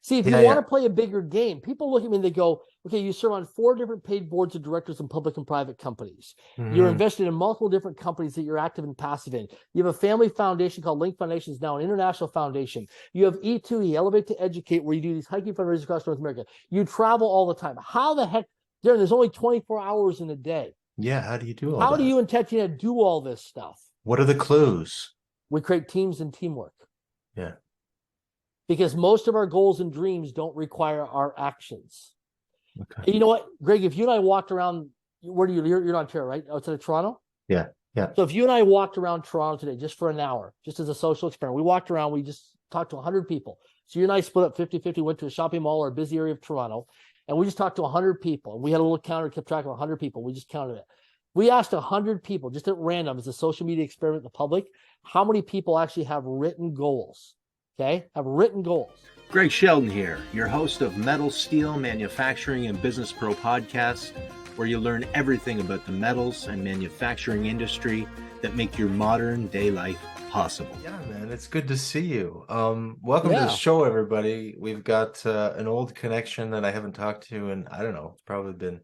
See, if you want to play a bigger game, people look at me and they go, okay, you serve on 4 different paid boards of directors in public and private companies. You're invested in multiple different companies that you're active and passive in. You have a family foundation called Link Foundation, is now an international foundation. You have E2E, Elevate to Educate, where you do these hiking fundraisers across North America. You travel all the time. How the heck, Darren, there's only 24 hours in a day. Yeah, how do you do all that? How do you intentionally do all this stuff? What are the clues? We create teams and teamwork. Yeah. Because most of our goals and dreams don't require our actions. Okay. And you know what, Greg, if you and I walked around, where do you're in Ontario, right? Outside of Toronto? Yeah. Yeah. So if you and I walked around Toronto today just for an hour, just as a social experiment, we walked around, we just talked to 100 people. So you and I split up 50-50, went to a shopping mall or a busy area of Toronto, and we just talked to 100 people. We had a little counter, kept track of 100 people. We just counted it. We asked 100 people, just at random, as a social media experiment in the public, how many people actually have written goals, okay? Have written goals. Greg Sheldon here, your host of Metal, Steel, Manufacturing, and Business Pro podcast, where you learn everything about the metals and manufacturing industry that make your modern day life possible. Yeah, man, it's good to see you. Welcome to the show, everybody. We've got an old connection that I haven't talked to, and I don't know, it's probably been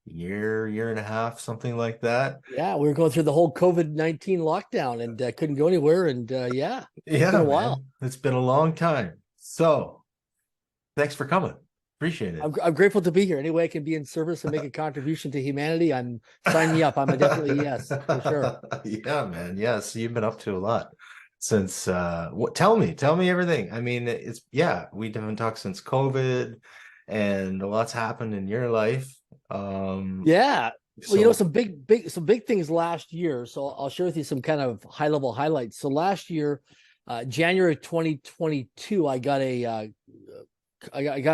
year and a half, something like that. Yeah, we were going through the whole COVID-19 lockdown and couldn't go anywhere. And it's been a while. It's been a long time. So thanks for coming. Appreciate it. I'm grateful to be here. Any way I can be in service and make a contribution to humanity, I'm signing me up. I'm a definitely yes, for sure. Yeah, man. Yes, you've been up to a lot since. Tell me everything. I mean, we haven't talked since COVID, and a lot's happened in your life. Well, some big things last year. So I'll share with you some kind of high level highlights. So last year, January 2022, I got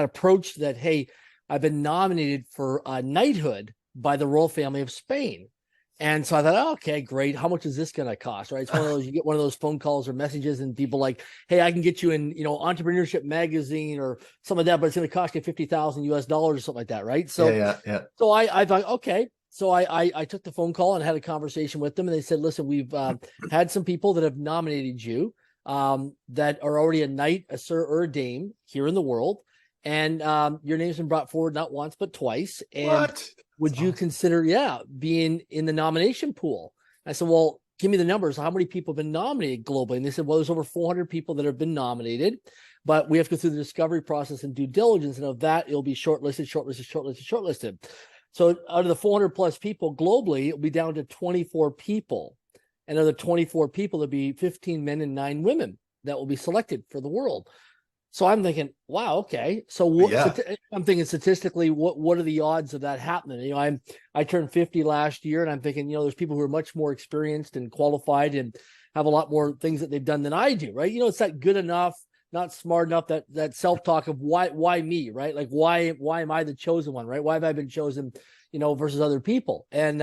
approached that, hey, I've been nominated for knighthood by the royal family of Spain. And so I thought, oh, okay, great. How much is this going to cost? Right. It's one of those, you get one of those phone calls or messages and people like, hey, I can get you in, Entrepreneurship Magazine or something like that, but it's going to cost you $50,000 US or something like that. Right. So, yeah. So I thought, okay. So I took the phone call and had a conversation with them, and they said, listen, we've had some people that have nominated you that are already a knight, a sir, or a dame here in the world. And your name's been brought forward not once, but twice. And would you consider, being in the nomination pool? I said, well, give me the numbers. How many people have been nominated globally? And they said, well, there's over 400 people that have been nominated, but we have to go through the discovery process and due diligence. And of that, it'll be shortlisted. So out of the 400 plus people globally, it'll be down to 24 people. And of the 24 people, there'll be 15 men and 9 women that will be selected for the world. So I'm thinking, wow, okay. So I'm thinking statistically, what are the odds of that happening? I turned 50 last year, and I'm thinking, there's people who are much more experienced and qualified and have a lot more things that they've done than I do, right? It's that good enough, not smart enough, that self-talk of why me, right? Like why am I the chosen one, right? Why have I been chosen, versus other people? And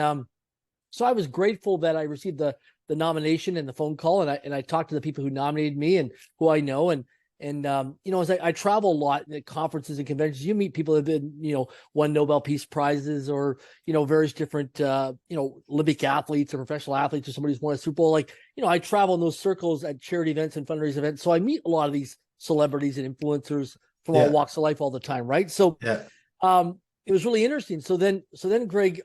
so I was grateful that I received the nomination and the phone call, and I talked to the people who nominated me and who I know, and as I travel a lot at conferences and conventions, you meet people that have been, won Nobel Peace Prizes or, various different, Olympic athletes or professional athletes or somebody who's won a Super Bowl. I travel in those circles at charity events and fundraising events. So I meet a lot of these celebrities and influencers from all walks of life all the time. Right. So it was really interesting. So then Greg,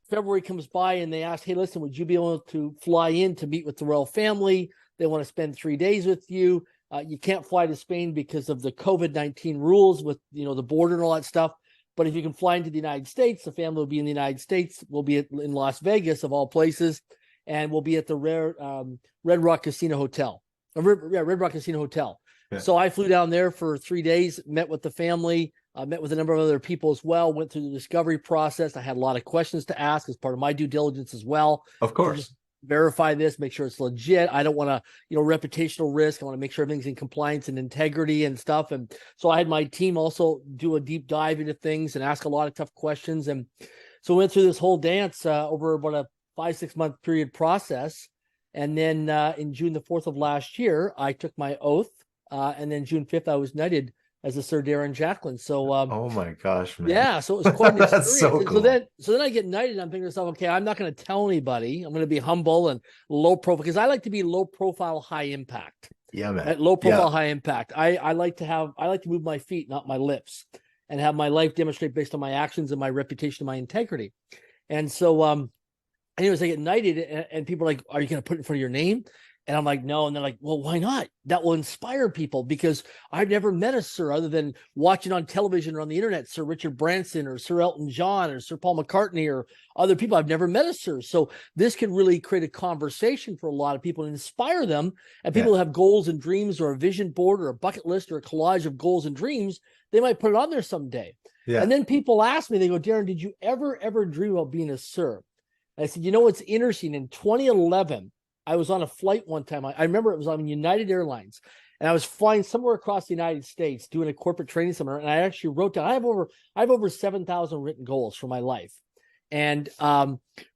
February comes by and they asked, hey, listen, would you be able to fly in to meet with the royal family? They want to spend 3 days with you. You can't fly to Spain because of the COVID-19 rules with, the border and all that stuff. But if you can fly into the United States, the family will be in the United States. We'll be in Las Vegas, of all places. And we'll be at the Red Rock Casino Hotel. Red Rock Casino Hotel. Yeah. So I flew down there for 3 days, met with the family, met with a number of other people as well, went through the discovery process. I had a lot of questions to ask as part of my due diligence as well. Of course. Verify this, make sure it's legit. I don't want to, reputational risk. I want to make sure everything's in compliance and integrity and stuff. And so I had my team also do a deep dive into things and ask a lot of tough questions. And so we went through this whole dance over about a 5-6 month period process. And then in June the 4th of last year, I took my oath. And then June 5th, I was knighted as a Sir Darren Jacklin. So, oh my gosh, man. Yeah. So it was quite an experience. That's so cool. So then I get knighted. I'm thinking to myself, okay, I'm not going to tell anybody. I'm going to be humble and low profile because I like to be low profile, high impact. Yeah, man. Right? Low profile, high impact. I like to move my feet, not my lips, and have my life demonstrate based on my actions and my reputation and my integrity. And so, anyways, I get knighted, and people are like, "Are you going to put it in front of your name?" And I'm like, "No." And they're like, "Well, why not? That will inspire people, because I've never met a Sir other than watching on television or on the internet, Sir Richard Branson or Sir Elton John or Sir Paul McCartney or other people. I've never met a Sir. So this could really create a conversation for a lot of people and inspire them. And people who have goals and dreams, or a vision board or a bucket list or a collage of goals and dreams, they might put it on there someday." Yeah. And then people ask me, they go, "Darren, did you ever dream about being a Sir?" And I said, "You know what's interesting? In 2011, I was on a flight one time. I remember it was on United Airlines, and I was flying somewhere across the United States doing a corporate training seminar. And I actually wrote down, I have over 7,000 written goals for my life. And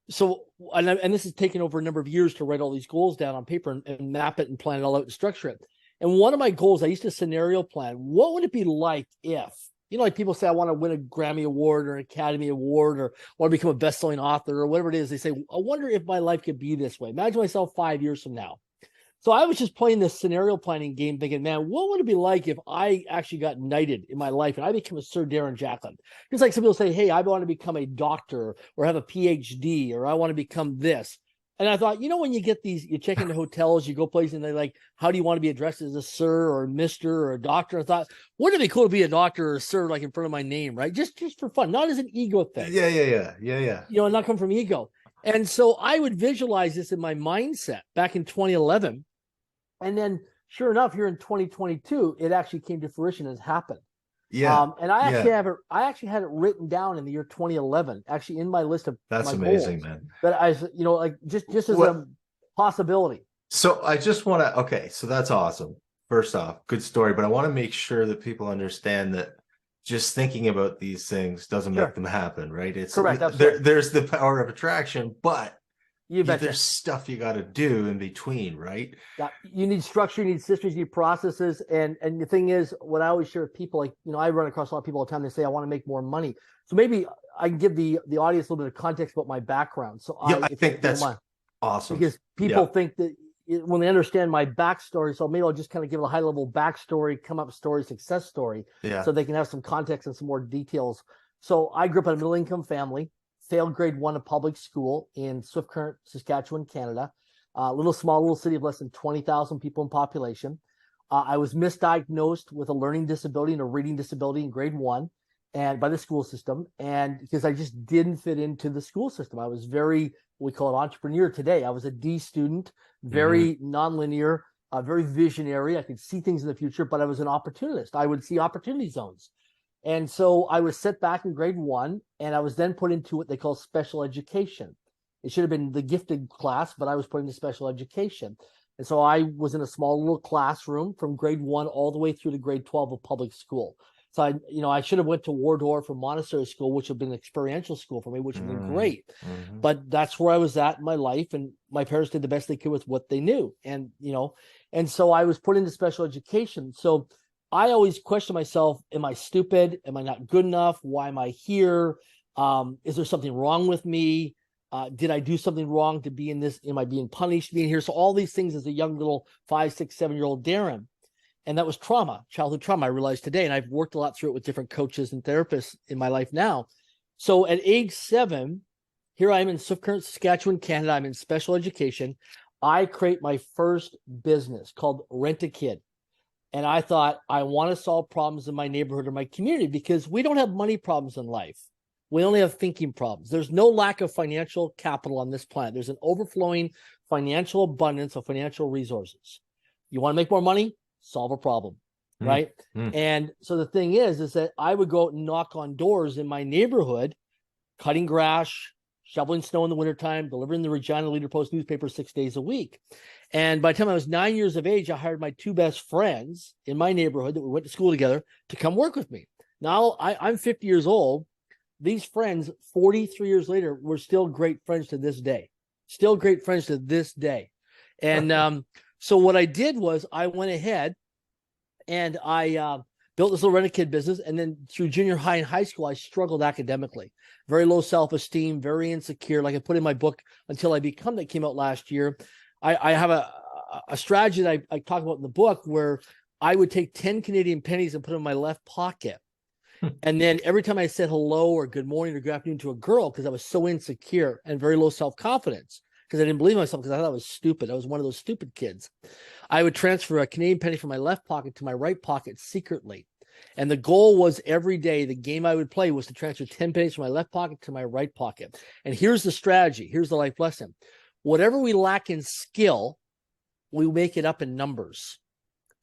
this has taken over a number of years to write all these goals down on paper and map it and plan it all out and structure it. And one of my goals, I used to scenario plan. What would it be like if, like people say, I want to win a Grammy Award or an Academy Award, or want to become a best-selling author or whatever it is. They say, I wonder if my life could be this way. Imagine myself 5 years from now. So I was just playing this scenario planning game thinking, man, what would it be like if I actually got knighted in my life and I became a Sir Darren Jacklin? Just like some people say, hey, I want to become a doctor or have a PhD, or I want to become this. And I thought, when you get these, you check into hotels, you go places, and they're like, how do you want to be addressed, as a Sir or Mr. or a doctor? I thought, wouldn't it be cool to be a doctor or a Sir, like in front of my name, right? Just for fun, not as an ego thing. Yeah. Not come from ego. And so I would visualize this in my mindset back in 2011. And then sure enough, here in 2022, it actually came to fruition and has happened. Yeah. And I actually have it. I actually had it written down in the year 2011, actually in my list of that's my amazing, goals, man. that I, just as a possibility. So I just want to, okay, so that's awesome. First off, good story, but I want to make sure that people understand that just thinking about these things doesn't make them happen, right? It's correct. There's the power of attraction, but there's stuff you got to do in between, right? Yeah, you need structure, you need systems, you need processes, and the thing is, what I always share with people, like I run across a lot of people all the time. They say, I want to make more money. So maybe I can give the audience a little bit of context about my background. So I think that's awesome, because people think that when they understand my backstory, so maybe I'll just kind of give a high level backstory, come up story, success story, so they can have some context and some more details. So I grew up in a middle income family. Failed grade 1 of public school in Swift Current, Saskatchewan, Canada. Small little city of less than 20,000 people in population. I was misdiagnosed with a learning disability and a reading disability in grade 1, and by the school system, and because I just didn't fit into the school system. I was very, we call it entrepreneur today. I was a D student, very nonlinear, very visionary. I could see things in the future, but I was an opportunist. I would see opportunity zones. And so I was set back in grade 1, and I was then put into what they call special education. It should have been the gifted class, but I was put into special education. And so I was in a small little classroom from grade 1 all the way through to grade 12 of public school. So I should have went to Waldorf or Montessori school, which would have been an experiential school for me, which would have been great. But that's where I was at in my life, and my parents did the best they could with what they knew. And and so I was put into special education. So I always question myself, am I stupid? Am I not good enough? Why am I here? Is there something wrong with me? Did I do something wrong to be in this? Am I being punished being here? So all these things as a young little 5, 6, 7-year-old Darren. And that was trauma, childhood trauma, I realized today. And I've worked a lot through it with different coaches and therapists in my life now. So at age 7, here I am in Swift Current, Saskatchewan, Canada. I'm in special education. I create my first business called Rent a Kid. And I thought, I want to solve problems in my neighborhood or my community, because we don't have money problems in life. We only have thinking problems. There's no lack of financial capital on this planet. There's an overflowing financial abundance of financial resources. You want to make more money? Solve a problem, right? And so the thing is that I would go out and knock on doors in my neighborhood, cutting grass, shoveling snow in the wintertime, delivering the Regina Leader-Post newspaper 6 days a week. And by the time I was 9 years of age, I hired my 2 best friends in my neighborhood that we went to school together to come work with me. Now I'm 50 years old. These friends, 43 years later, were still great friends to this day. Still great friends to this day. And so what I did was I went ahead and I built this little rent-a-kid business. And then through junior high and high school, I struggled academically. Very low self-esteem, very insecure. Like I put in my book, Until I Become, that came out last year. I have a a strategy that I talk about in the book where I would take 10 Canadian pennies and put them in my left pocket. And then every time I said hello or good morning or good afternoon to a girl, because I was so insecure and very low self-confidence, because I didn't believe myself, because I thought I was stupid. I was one of those stupid kids. I would transfer a Canadian penny from my left pocket to my right pocket secretly. And the goal was every day, the game I would play was to transfer 10 pennies from my left pocket to my right pocket. And here's the strategy. Here's the life lesson. Whatever we lack in skill, we make it up in numbers.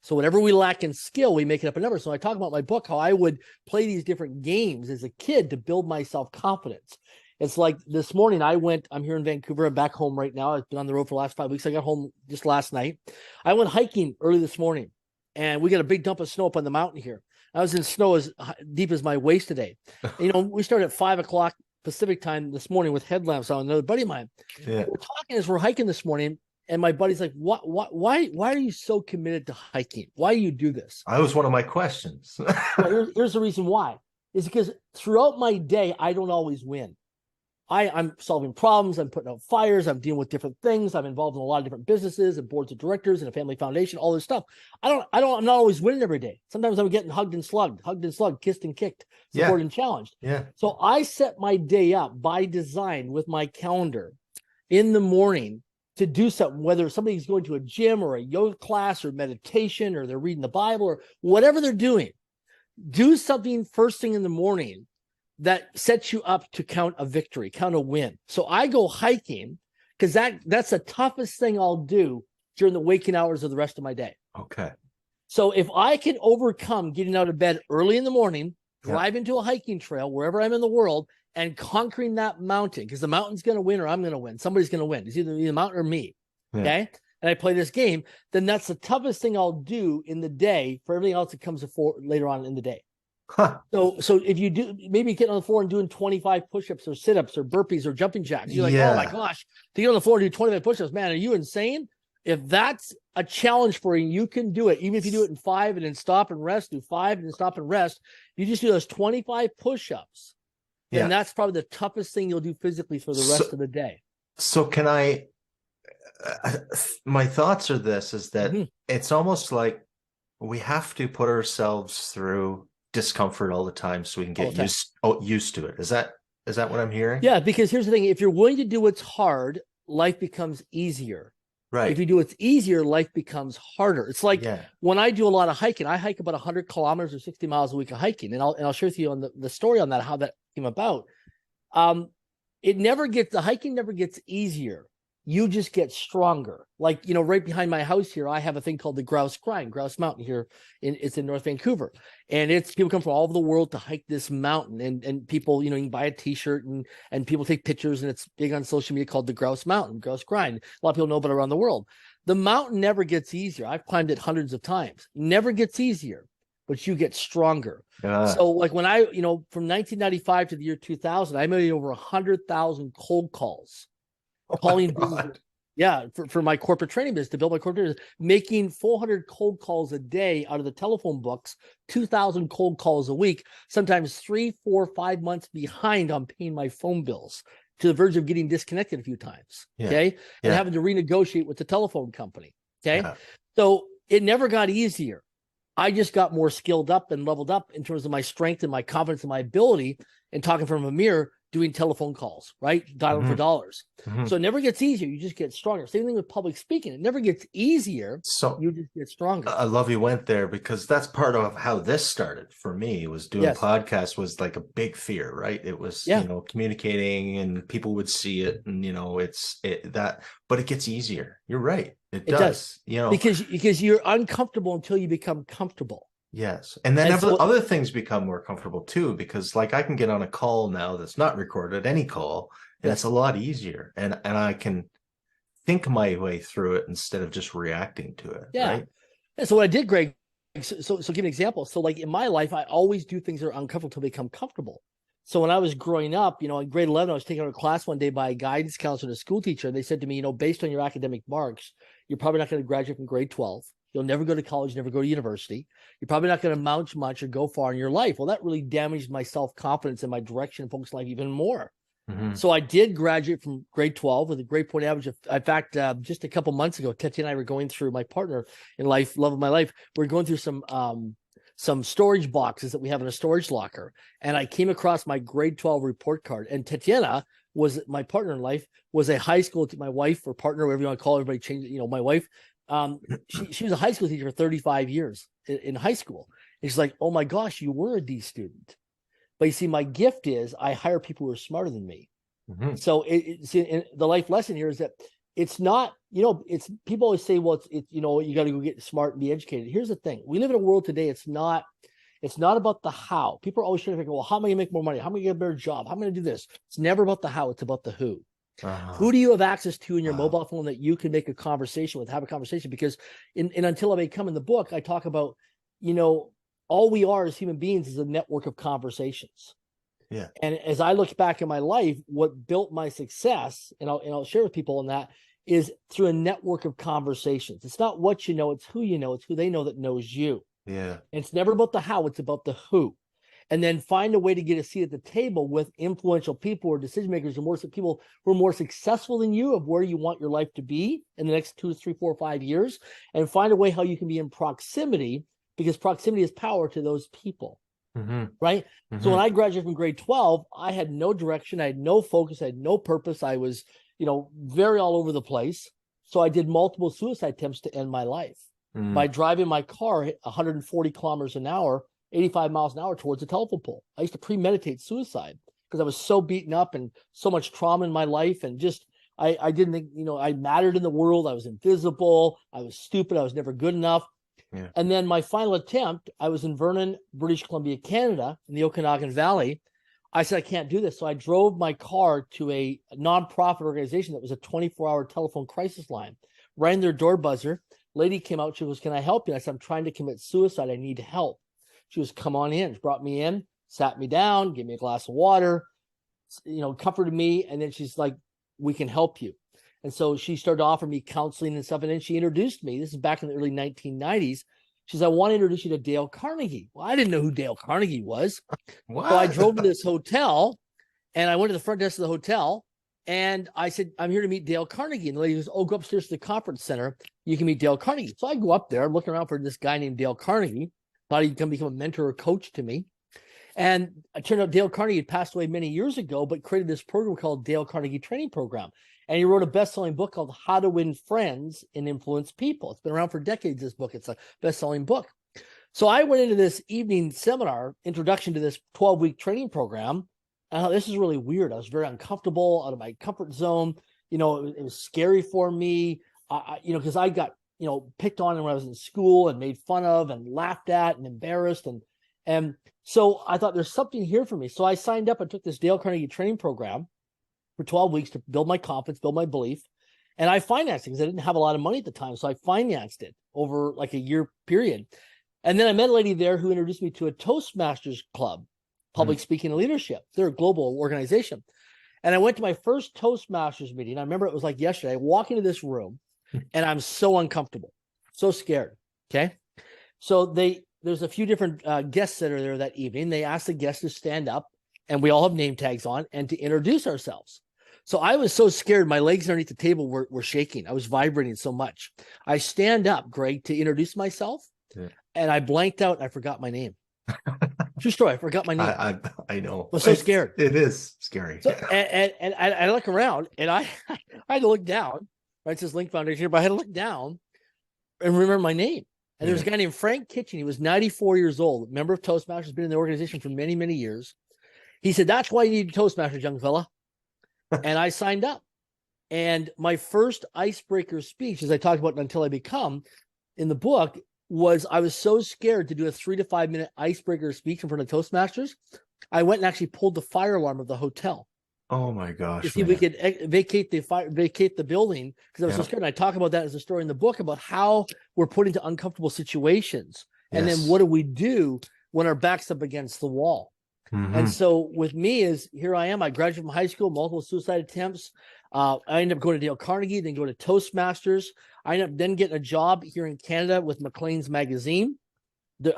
So whatever we lack in skill, we make it up in numbers. So I talk about my book, how I would play these different games as a kid to build my self-confidence. It's like this morning I'm here in Vancouver. I'm back home right now. I've been on the road for the last 5 weeks. I got home just last night. I went hiking early this morning, and we got a big dump of snow up on the mountain here. I was in snow as deep as my waist today. We started at 5 o'clock Pacific time this morning with headlamps on. Another buddy of mine. Yeah. We're talking as we're hiking this morning, and my buddy's like, why are you so committed to hiking? Why do you do this? That was one of my questions. Well, here's the reason why. Is because throughout my day, I don't always win. I'm solving problems. I'm putting out fires. I'm dealing with different things. I'm involved in a lot of different businesses and boards of directors and a family foundation, all this stuff. I'm not always winning every day. Sometimes I'm getting hugged and slugged, kissed and kicked, supported and challenged. Yeah. So I set my day up by design with my calendar in the morning to do something, whether somebody's going to a gym or a yoga class or meditation, or they're reading the Bible or whatever they're doing. Do something first thing in the morning that sets you up to count a victory, count a win. So I go hiking because that's the toughest thing I'll do during the waking hours of the rest of my day. Okay. So if I can overcome getting out of bed early in the morning, drive into a hiking trail wherever I'm in the world, and conquering that mountain, because the mountain's going to win or I'm going to win. Somebody's going to win. It's either the mountain or me. Yeah. Okay. And I play this game, then that's the toughest thing I'll do in the day for everything else that comes before later on in the day. Huh. So if you do, maybe getting on the floor and doing 25 push-ups or sit-ups or burpees or jumping jacks, you're like, oh my gosh, to get on the floor and do 25 push-ups, man, are you insane? If that's a challenge for you, you can do it. Even if you do it in 5 and then stop and rest, do 5 and then stop and rest. You just do those 25 push-ups. And that's probably the toughest thing you'll do physically for the rest of the day. So can I, my thoughts are this, is that it's almost like we have to put ourselves through discomfort all the time so we can get used to it. Is that what I'm hearing? Yeah, because here's the thing. If you're willing to do what's hard, life becomes easier. Right. If you do what's easier, life becomes harder. It's like when I do a lot of hiking, I hike about 100 kilometers or 60 miles a week of hiking. And I'll share with you on the story on that, how that came about. The hiking never gets easier. You just get stronger. Like, right behind my house here, I have a thing called the Grouse Mountain here. It's in North Vancouver. And people come from all over the world to hike this mountain. And people, you can buy a t-shirt and people take pictures, and it's big on social media called the Grouse Mountain, Grouse Grind. A lot of people know about it around the world. The mountain never gets easier. I've climbed it hundreds of times. Never gets easier, but you get stronger. So like when I, from 1995 to the year 2000, I made over 100,000 cold calls. Calling for my corporate training business, to build my corporate business, making 400 cold calls a day out of the telephone books, 2,000 cold calls a week, sometimes 3, 4, 5 months behind on paying my phone bills, to the verge of getting disconnected a few times. And having to renegotiate with the telephone company. So it never got easier. I just got more skilled up and leveled up in terms of my strength and my confidence and my ability, and talking from a mirror, doing telephone calls, right? Dialing for dollars. So it never gets easier. You just get stronger. Same thing with public speaking. It never gets easier. So you just get stronger. I love you went there, because that's part of how this started for me. Was doing podcasts was like a big fear, right? It was, communicating, and people would see it, and but it gets easier. You're right. It does. Because you're uncomfortable until you become comfortable. Yes. And then other things become more comfortable too, because like I can get on a call now that's not recorded, any call, and it's a lot easier. And I can think my way through it instead of just reacting to it. Yeah. Right? And so what I did, Greg, so give an example. So like in my life, I always do things that are uncomfortable until they become comfortable. So when I was growing up, in grade 11, I was taken out of class one day by a guidance counselor and a school teacher. And they said to me, based on your academic marks, you're probably not going to graduate from grade 12. You'll never go to college, never go to university. You're probably not going to amount much or go far in your life. Well, that really damaged my self-confidence and my direction and focus in life even more. So I did graduate from grade 12 with a grade point average of, in fact, just a couple months ago, Teti and I were going through, my partner in life, love of my life, we're going through some storage boxes that we have in a storage locker. And I came across my grade 12 report card. And Tatiana was my partner in life, was a high school, my wife or partner, whatever you want to call everybody, change it, you know, my wife. She was a high school teacher for 35 years in high school. And she's like, oh my gosh, you were a D student. But you see, my gift is I hire people who are smarter than me. So the life lesson here is that it's not, you know, it's, people always say, well, it's you know, you got to go get smart and be educated. Here's the thing. We live in a world today. It's not about the how. People are always trying to figure, well, how am I going to make more money? How am I going to get a better job? How am I going to do this? It's never about the how. It's about the who. Who do you have access to in your mobile phone that you can make a conversation with, have a conversation? Because Until I May Come in the book, I talk about, you know, all we are as human beings is a network of conversations. Yeah. And as I look back in my life, what built my success, and I'll share with people on that, is through a network of conversations. It's not what you know, it's who you know, it's who they know that knows you. Yeah. And it's never about the how, it's about the who. And then find a way to get a seat at the table with influential people or decision makers and more people who are more successful than you of where you want your life to be in the next 2, 3, 4, 5 years, and find a way how you can be in proximity, because proximity is power to those people. Right. So when I graduated from grade 12, I had no direction. I had no focus. I had no purpose. I was, you know, very all over the place. So I did multiple suicide attempts to end my life by driving my car 140 kilometers an hour, 85 miles an hour towards a telephone pole. I used to premeditate suicide because I was so beaten up and so much trauma in my life. And just, I didn't think, you know, I mattered in the world. I was invisible. I was stupid. I was never good enough. Yeah. And then my final attempt, I was in Vernon, British Columbia, Canada, in the Okanagan Valley. I said, I can't do this. So I drove my car to a nonprofit organization that was a 24-hour telephone crisis line, rang their door buzzer. Lady came out. She goes, can I help you? I said, I'm trying to commit suicide. I need help. She was, come on in. She brought me in, sat me down, gave me a glass of water, you know, comforted me. And then she's like, we can help you. And so she started offering me counseling and stuff. And then she introduced me. This is back in the early 1990s. She said, I want to introduce you to Dale Carnegie. Well, I didn't know who Dale Carnegie was. What? So I drove to this hotel and I went to the front desk of the hotel and I said, I'm here to meet Dale Carnegie. And the lady goes, oh, go upstairs to the conference center. You can meet Dale Carnegie. So I go up there, looking around for this guy named Dale Carnegie. Thought he'd come become a mentor or coach to me. And it turned out Dale Carnegie had passed away many years ago, but created this program called Dale Carnegie Training Program. And he wrote a best-selling book called How to Win Friends and Influence People. It's been around for decades, this book. It's a best-selling book. So I went into this evening seminar, introduction to this 12-week training program. And I thought, this is really weird. I was very uncomfortable, out of my comfort zone. You know, it was scary for me, you know, because I got, you know, picked on when I was in school and made fun of and laughed at and embarrassed. And so I thought there's something here for me. So I signed up and took this Dale Carnegie training program for 12 weeks to build my confidence, build my belief. And I financed it because I didn't have a lot of money at the time. So I financed it over like a year period. And then I met a lady there who introduced me to a Toastmasters club, public speaking and leadership. They're a global organization. And I went to my first Toastmasters meeting. I remember it was like yesterday. I walk into this room and I'm so uncomfortable, so scared. Okay. So there's a few different guests that are there that evening. They asked the guests to stand up and we all have name tags on and to introduce ourselves. So I was so scared. My legs underneath the table were shaking. I was vibrating so much. I stand up, Greg, to introduce myself. Yeah. And I blanked out and I forgot my name. True story. I forgot my name. I know. I was so scared. It is scary. So, and I look around and I had to look down. Right, it says Link Foundation here, but I had to look down and remember my name. And there was a guy named Frank Kitchen. He was 94 years old, member of Toastmasters, been in the organization for many, many years. He said, that's why you need Toastmasters, young fella. And I signed up. And my first icebreaker speech, as I talked about Until I Become in the book, was I was so scared to do a 3 to 5 minute icebreaker speech in front of Toastmasters. I went and actually pulled the fire alarm of the hotel. Oh my gosh. To see if we could vacate the building, because I was so scared. And I talk about that as a story in the book about how we're put into uncomfortable situations. And then what do we do when our back's up against the wall? And so with me is, here I am. I graduated from high school, multiple suicide attempts. I ended up going to Dale Carnegie, then go to Toastmasters. I ended up then getting a job here in Canada with Maclean's Magazine, the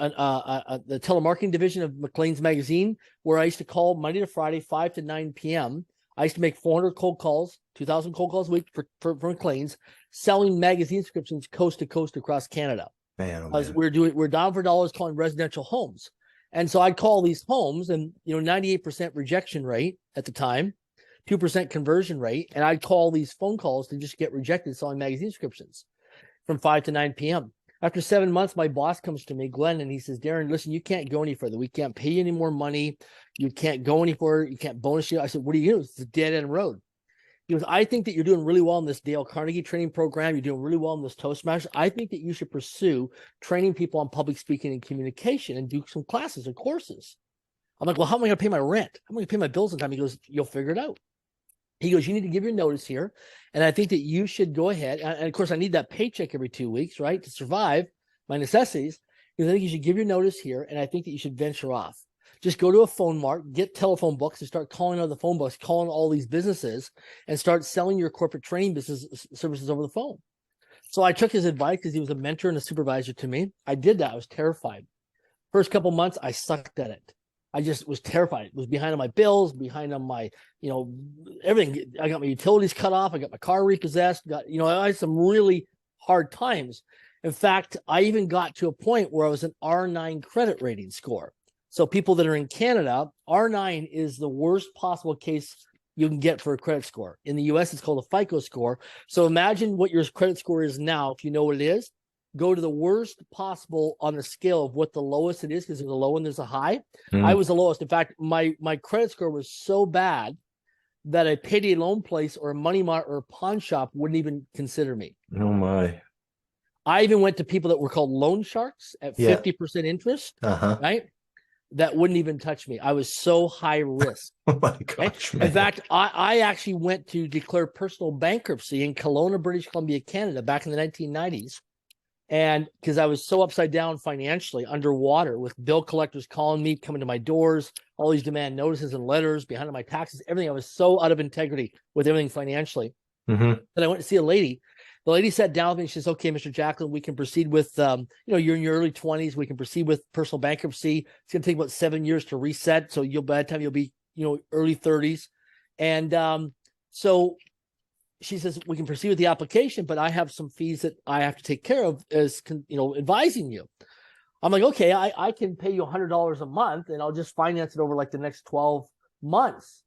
telemarketing division of Maclean's Magazine, where I used to call Monday to Friday, 5 to 9 p.m. I used to make 400 cold calls, 2,000 cold calls a week for McLean's, selling magazine subscriptions coast to coast across Canada. Man, oh, Because man. we're down for dollars calling residential homes. And so I'd call these homes and, 98% rejection rate at the time, 2% conversion rate. And I'd call these phone calls to just get rejected selling magazine subscriptions from 5 to 9 p.m. After 7 months, my boss comes to me, Glenn, and he says, Darren, listen, you can't go any further. We can't pay you any more money. You can't go any further. You can't bonus you. I said, what do you do? It's a dead end road. He goes, I think that you're doing really well in this Dale Carnegie training program. You're doing really well in this Toastmasters. I think that you should pursue training people on public speaking and communication and do some classes and courses. I'm like, well, how am I going to pay my rent? How am I going to pay my bills in time? He goes, you'll figure it out. He goes, you need to give your notice here. And I think that you should go ahead. And of course, I need that paycheck every 2 weeks, right, to survive my necessities. Because I think you should give your notice here. And I think that you should venture off. Just go to a phone mark, get telephone books, and start calling out the phone books, calling all these businesses, and start selling your corporate training business services over the phone. So I took his advice because he was a mentor and a supervisor to me. I did that. I was terrified. First couple months, I sucked at it. I just was terrified. It was behind on my bills, behind on my, everything. I got my utilities cut off. I got my car repossessed. I had some really hard times. In fact, I even got to a point where I was an R9 credit rating score. So people that are in Canada, R9 is the worst possible case you can get for a credit score. In the US, it's called a FICO score. So imagine what your credit score is now. If you know what it is, go to the worst possible on the scale of what the lowest it is, because there's a low and there's a high. I was the lowest. In fact, my credit score was so bad that a payday loan place or a money market or a pawn shop wouldn't even consider me. Oh, my. I even went to people that were called loan sharks at 50% interest, right? That wouldn't even touch me. I was so high risk. Oh my gosh, man. In fact, I actually went to declare personal bankruptcy in Kelowna, British Columbia, Canada, back in the 1990s. And because I was so upside down financially, underwater, with bill collectors calling me, coming to my doors, all these demand notices and letters, behind my taxes, everything. I was so out of integrity with everything financially. That I went to see a lady. The lady sat down with me and she says, okay, Mr. Jacklin, we can proceed with, you're in your early 20s. We can proceed with personal bankruptcy. It's going to take about 7 years to reset. So by the time you'll be, early 30s. And so she says, we can proceed with the application, but I have some fees that I have to take care of as, advising you. I'm like, okay, I can pay you $100 a month and I'll just finance it over like the next 12 months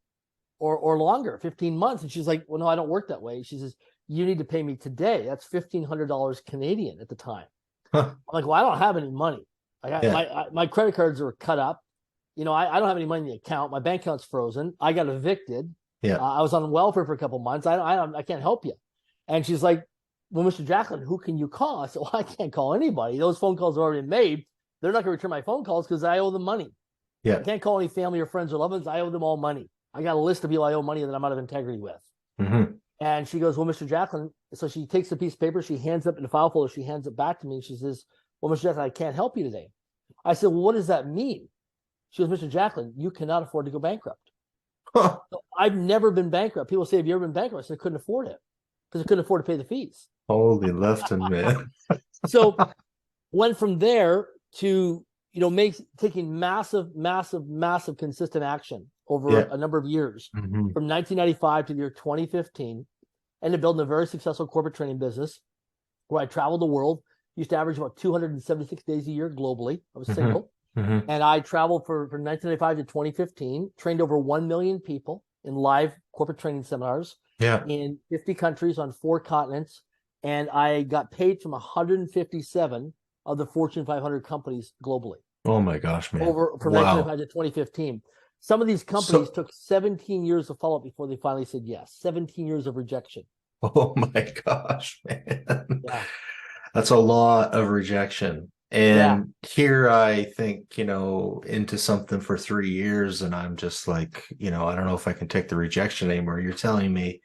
or longer, 15 months. And she's like, well, no, I don't work that way. She says, you need to pay me today. That's $1,500 Canadian at the time. I'm like, well, I don't have any money. My credit cards are cut up. I don't have any money in the account. My bank account's frozen. I got evicted. I was on welfare for a couple months. I can't help you. And she's like, well, Mr. Jacklin, who can you call? I said, well, I can't call anybody. Those phone calls are already made. They're not going to return my phone calls because I owe them money. I can't call any family or friends or loved ones. I owe them all money. I got a list of people I owe money that I'm out of integrity with. And she goes, well, Mr. Jacklin, so she takes a piece of paper, she hands it up in the file folder, she hands it back to me, and she says, well, Mr. Jacklin, I can't help you today. I said, well, what does that mean? She goes, Mr. Jacklin, you cannot afford to go bankrupt. So I've never been bankrupt. People say, have you ever been bankrupt? I said, I couldn't afford it because I couldn't afford to pay the fees. Holy Lefton, man. So went from there to, taking massive consistent action over a number of years, from 1995 to the year 2015, ended up building a very successful corporate training business where I traveled the world, used to average about 276 days a year globally. I was single. And I traveled from 1995 to 2015, trained over 1 million people in live corporate training seminars in 50 countries on 4 continents. And I got paid from 157 of the Fortune 500 companies globally. Oh my gosh, man. From 1995 to 2015. Some of these companies took 17 years of follow-up before they finally said yes. 17 years of rejection. Oh my gosh, man. That's a lot of rejection. And here I think, into something for 3 years and I'm just like, I don't know if I can take the rejection anymore. You're telling me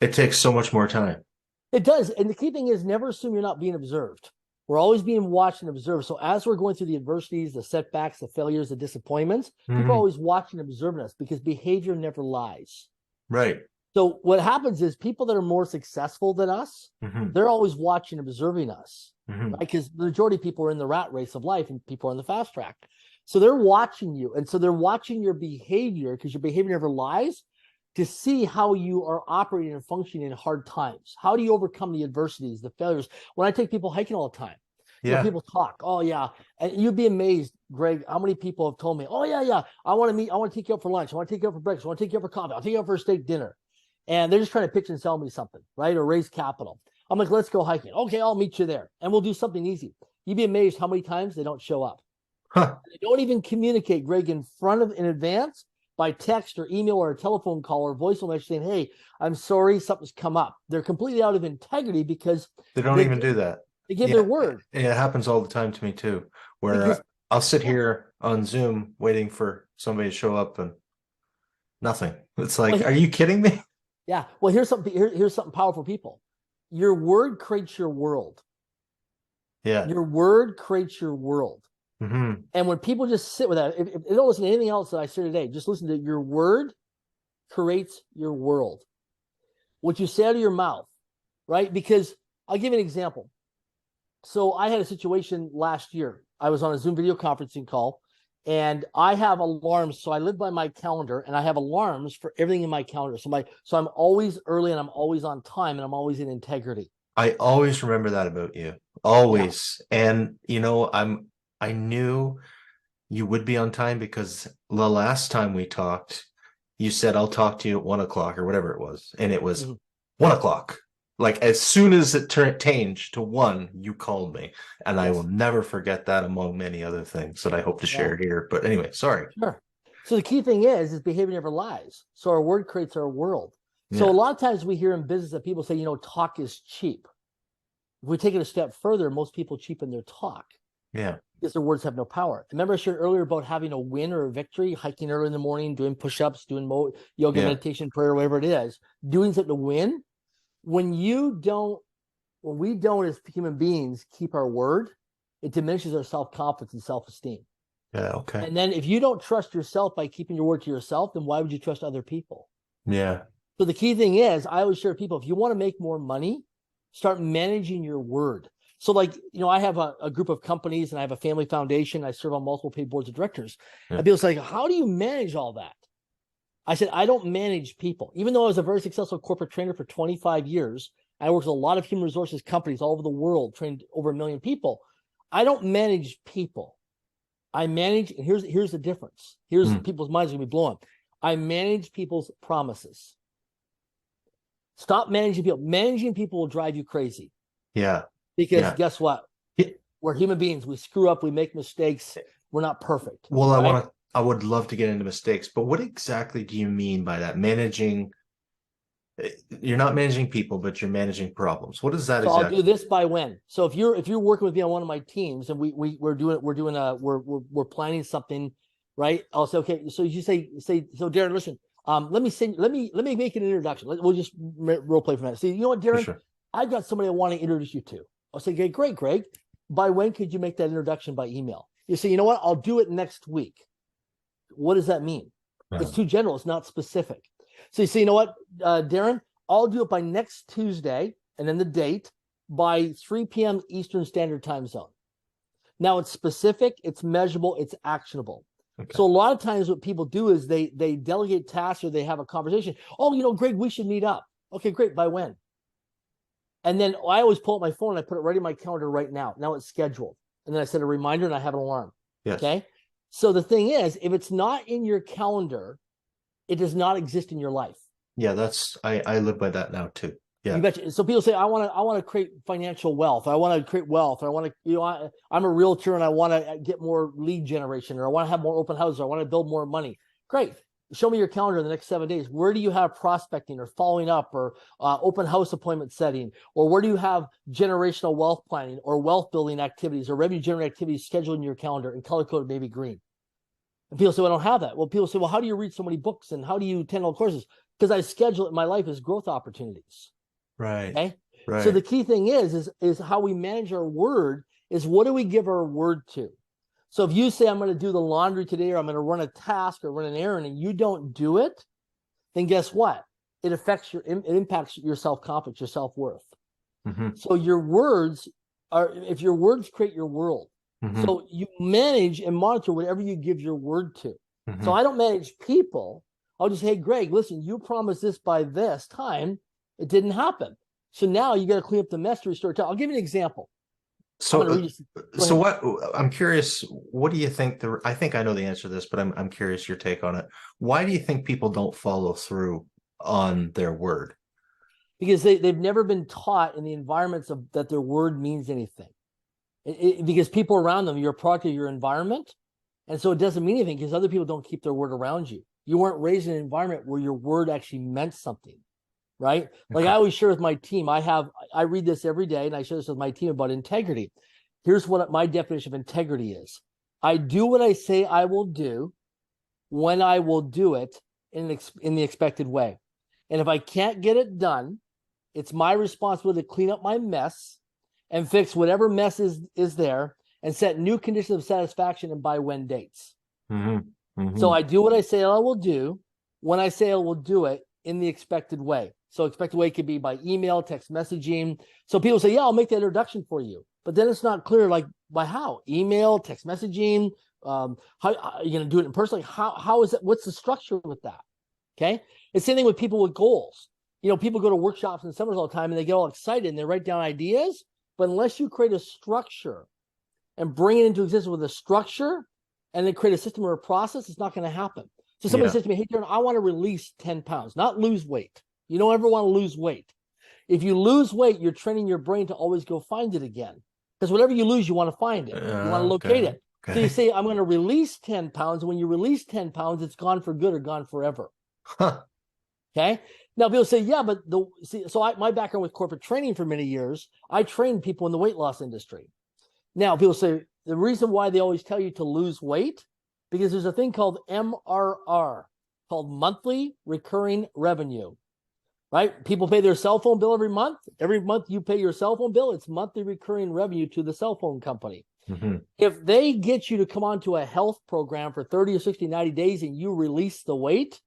it takes so much more time. It does. And the key thing is never assume you're not being observed. We're always being watched and observed. So as we're going through the adversities, the setbacks, the failures, the disappointments, people are always watching and observing us because behavior never lies. Right. So what happens is people that are more successful than us, they're always watching and observing us. Right? Because the majority of people are in the rat race of life and people are in the fast track. So they're watching you. And so they're watching your behavior because your behavior never lies. to see how you are operating and functioning in hard times. How do you overcome the adversities, the failures? When I take people hiking all the time, you know, people talk, oh yeah. And you'd be amazed, Greg, how many people have told me, oh yeah, I want to take you out for lunch. I want to take you out for breakfast. I want to take you out for coffee. I'll take you out for a steak dinner. And they're just trying to pitch and sell me something, right? Or raise capital. I'm like, let's go hiking. Okay, I'll meet you there. And we'll do something easy. You'd be amazed how many times they don't show up. They don't even communicate, Greg, in advance by text or email or a telephone call or voice message saying, hey, I'm sorry, something's come up. They're completely out of integrity because they don't even do that. They give their word. It happens all the time to me too, where I'll sit here on Zoom waiting for somebody to show up and nothing. It's like, are you kidding me? Yeah. Well, here's something powerful, people. Your word creates your world. Yeah. Your word creates your world. Mm-hmm. And when people just sit with that, if they don't listen to anything else that I say today, just listen to your word creates your world. What you say out of your mouth, right? Because I'll give you an example. So I had a situation last year. I was on a Zoom video conferencing call, and I have alarms. So I live by my calendar, and I have alarms for everything in my calendar. So I'm always early, and I'm always on time, and I'm always in integrity. I always remember that about you. Always. Yeah. And you know, I knew you would be on time because the last time we talked, you said, I'll talk to you at 1 o'clock or whatever it was. And it was 1 o'clock. Like as soon as it changed to 1, you called me. And I will never forget that, among many other things that I hope to share here. But anyway, sorry. Sure. So the key thing is behavior never lies. So our word creates our world. So a lot of times we hear in business that people say, you know, talk is cheap. If we take it a step further, most people cheapen their talk. Yeah. Because their words have no power. Remember I shared earlier about having a win or a victory, hiking early in the morning, doing push-ups, doing yoga, meditation, prayer, whatever it is, doing something to win. When we don't as human beings keep our word, it diminishes our self-confidence and self-esteem. Yeah, okay. And then if you don't trust yourself by keeping your word to yourself, then why would you trust other people? Yeah. So the key thing is, I always share with people, if you want to make more money, start managing your word. So like, you know, I have a group of companies and I have a family foundation. I serve on multiple paid boards of directors. And people say, how do you manage all that? I said, I don't manage people. Even though I was a very successful corporate trainer for 25 years, I worked with a lot of human resources companies all over the world, trained over 1 million people. I don't manage people. I manage, and here's the difference. Here's people's minds are going to be blown. I manage people's promises. Stop managing people. Managing people will drive you crazy. Yeah. Because guess what? We're human beings. We screw up. We make mistakes. We're not perfect. Well, right? I would love to get into mistakes, but what exactly do you mean by that? Managing, you're not managing people, but you're managing problems. What is that exactly? I'll do this by when. So if you're working with me on one of my teams and we're planning something, right? I'll say, okay, so you say, so Darren, listen, let me make an introduction. We'll just role play from that. See, you know what, Darren? Sure. I've got somebody I want to introduce you to. I'll say, okay, great, Greg. By when could you make that introduction by email? You say, you know what? I'll do it next week. What does that mean? It's too general. It's not specific. So you say, you know what, Darren? I'll do it by next Tuesday, and then the date, by 3 p.m. Eastern Standard Time Zone. Now it's specific, it's measurable, it's actionable. Okay. So a lot of times what people do is they delegate tasks or they have a conversation. Oh, you know, Greg, we should meet up. Okay, great. By when? And then I always pull up my phone and I put it right in my calendar right now. Now it's scheduled. And then I set a reminder and I have an alarm. Yes. Okay. So the thing is, if it's not in your calendar, it does not exist in your life. Yeah, I live by that now too. Yeah. You betcha. So people say, I want to create financial wealth. I want to create wealth. I want to, I'm a realtor and I want to get more lead generation, or I want to have more open houses. Or I want to build more money. Great. Show me your calendar in the next 7 days. Where do you have prospecting or following up or open house appointment setting? Or where do you have generational wealth planning or wealth building activities or revenue generating activities scheduled in your calendar and color coded maybe green? And people say, well, I don't have that. Well, people say, well, how do you read so many books and how do you attend all courses? Because I schedule it in my life as growth opportunities. Right. Okay. Right. So the key thing is how we manage our word is what do we give our word to? So if you say, I'm going to do the laundry today, or I'm going to run a task or run an errand, and you don't do it, then guess what? It impacts your self-confidence, your self-worth. Mm-hmm. So your words if your words create your world. Mm-hmm. So you manage and monitor whatever you give your word to. Mm-hmm. So I don't manage people. I'll just say, hey, Greg, listen, you promised this by this time. It didn't happen. So now you got to clean up the mess to restore. I'll give you an example. So, what I'm curious, what do you think I think I know the answer to this, but I'm curious your take on it. Why do you think people don't follow through on their word? Because they've never been taught in the environments that their word means anything. Because people around them, you're a product of your environment. And so it doesn't mean anything because other people don't keep their word around you. You weren't raised in an environment where your word actually meant something, right? Like I always share with my team, I read this every day and I share this with my team about integrity. Here's what my definition of integrity is. I do what I say I will do when I will do it in the expected way. And if I can't get it done, it's my responsibility to clean up my mess and fix whatever mess is there and set new conditions of satisfaction and by when dates. So I do what I say I will do when I say I will do it in the expected way. So expected way could be by email, text messaging. So people say, yeah, I'll make the introduction for you. But then it's not clear, like, by how? Email, text messaging, how are you going to do it in person? Like, how is it? What's the structure with that? Okay. It's the same thing with people with goals. You know, people go to workshops and seminars all the time and they get all excited and they write down ideas. But unless you create a structure and bring it into existence with a structure and then create a system or a process, it's not going to happen. So somebody says to me, hey, Darren, I want to release 10 pounds, not lose weight. You don't ever want to lose weight. If you lose weight, you're training your brain to always go find it again. Because whatever you lose, you want to find it. You want to locate it. Okay. So you say, I'm going to release 10 pounds. And when you release 10 pounds, it's gone for good or gone forever. Okay. Now people say, yeah, but my background with corporate training for many years, I trained people in the weight loss industry. Now people say the reason why they always tell you to lose weight, because there's a thing called MRR, called monthly recurring revenue, right? People pay their cell phone bill every month. Every month you pay your cell phone bill, it's monthly recurring revenue to the cell phone company. If they get you to come onto a health program for 30 or 60, 90 days and you release the weight,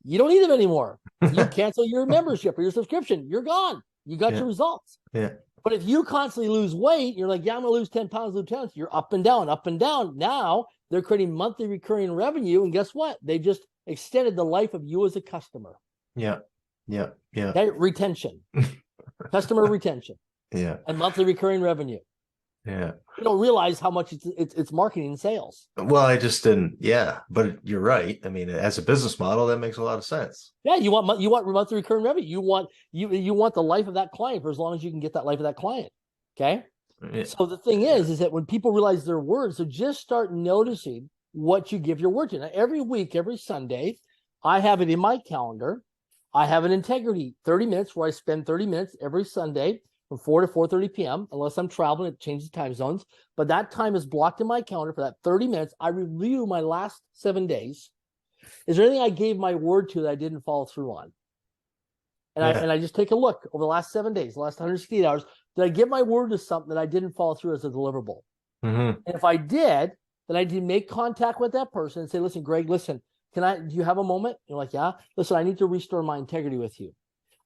you don't need them anymore. You cancel your membership or your subscription. You're gone. You got your results. But if you constantly lose weight, you're like, yeah, I'm going to lose 10 pounds, lose 10 pounds. You're up and down, up and down. Now they're creating monthly recurring revenue. And guess what? They just extended the life of you as a customer. Okay? Retention, customer retention. And monthly recurring revenue. You don't realize how much it's marketing and sales. Well, I just didn't. But you're right. I mean, as a business model, that makes a lot of sense. Yeah, you want monthly recurring revenue. You want the life of that client for as long as you can get that life of that client. Okay. So the thing is that when people realize their words, so just start noticing what you give your word to. Now, every week, every Sunday, I have it in my calendar. I have an integrity 30 minutes where I spend 30 minutes every Sunday from 4 to 4:30 p.m. Unless I'm traveling, it changes time zones. But that time is blocked in my calendar for that 30 minutes. I review my last 7 days. Is there anything I gave my word to that I didn't follow through on? And I just take a look over the last 7 days, the last 168 hours. Did I give my word to something that I didn't follow through as a deliverable? And if I did, then I did make contact with that person and say, listen, Greg, listen, do you have a moment? You're like, yeah. Listen, I need to restore my integrity with you.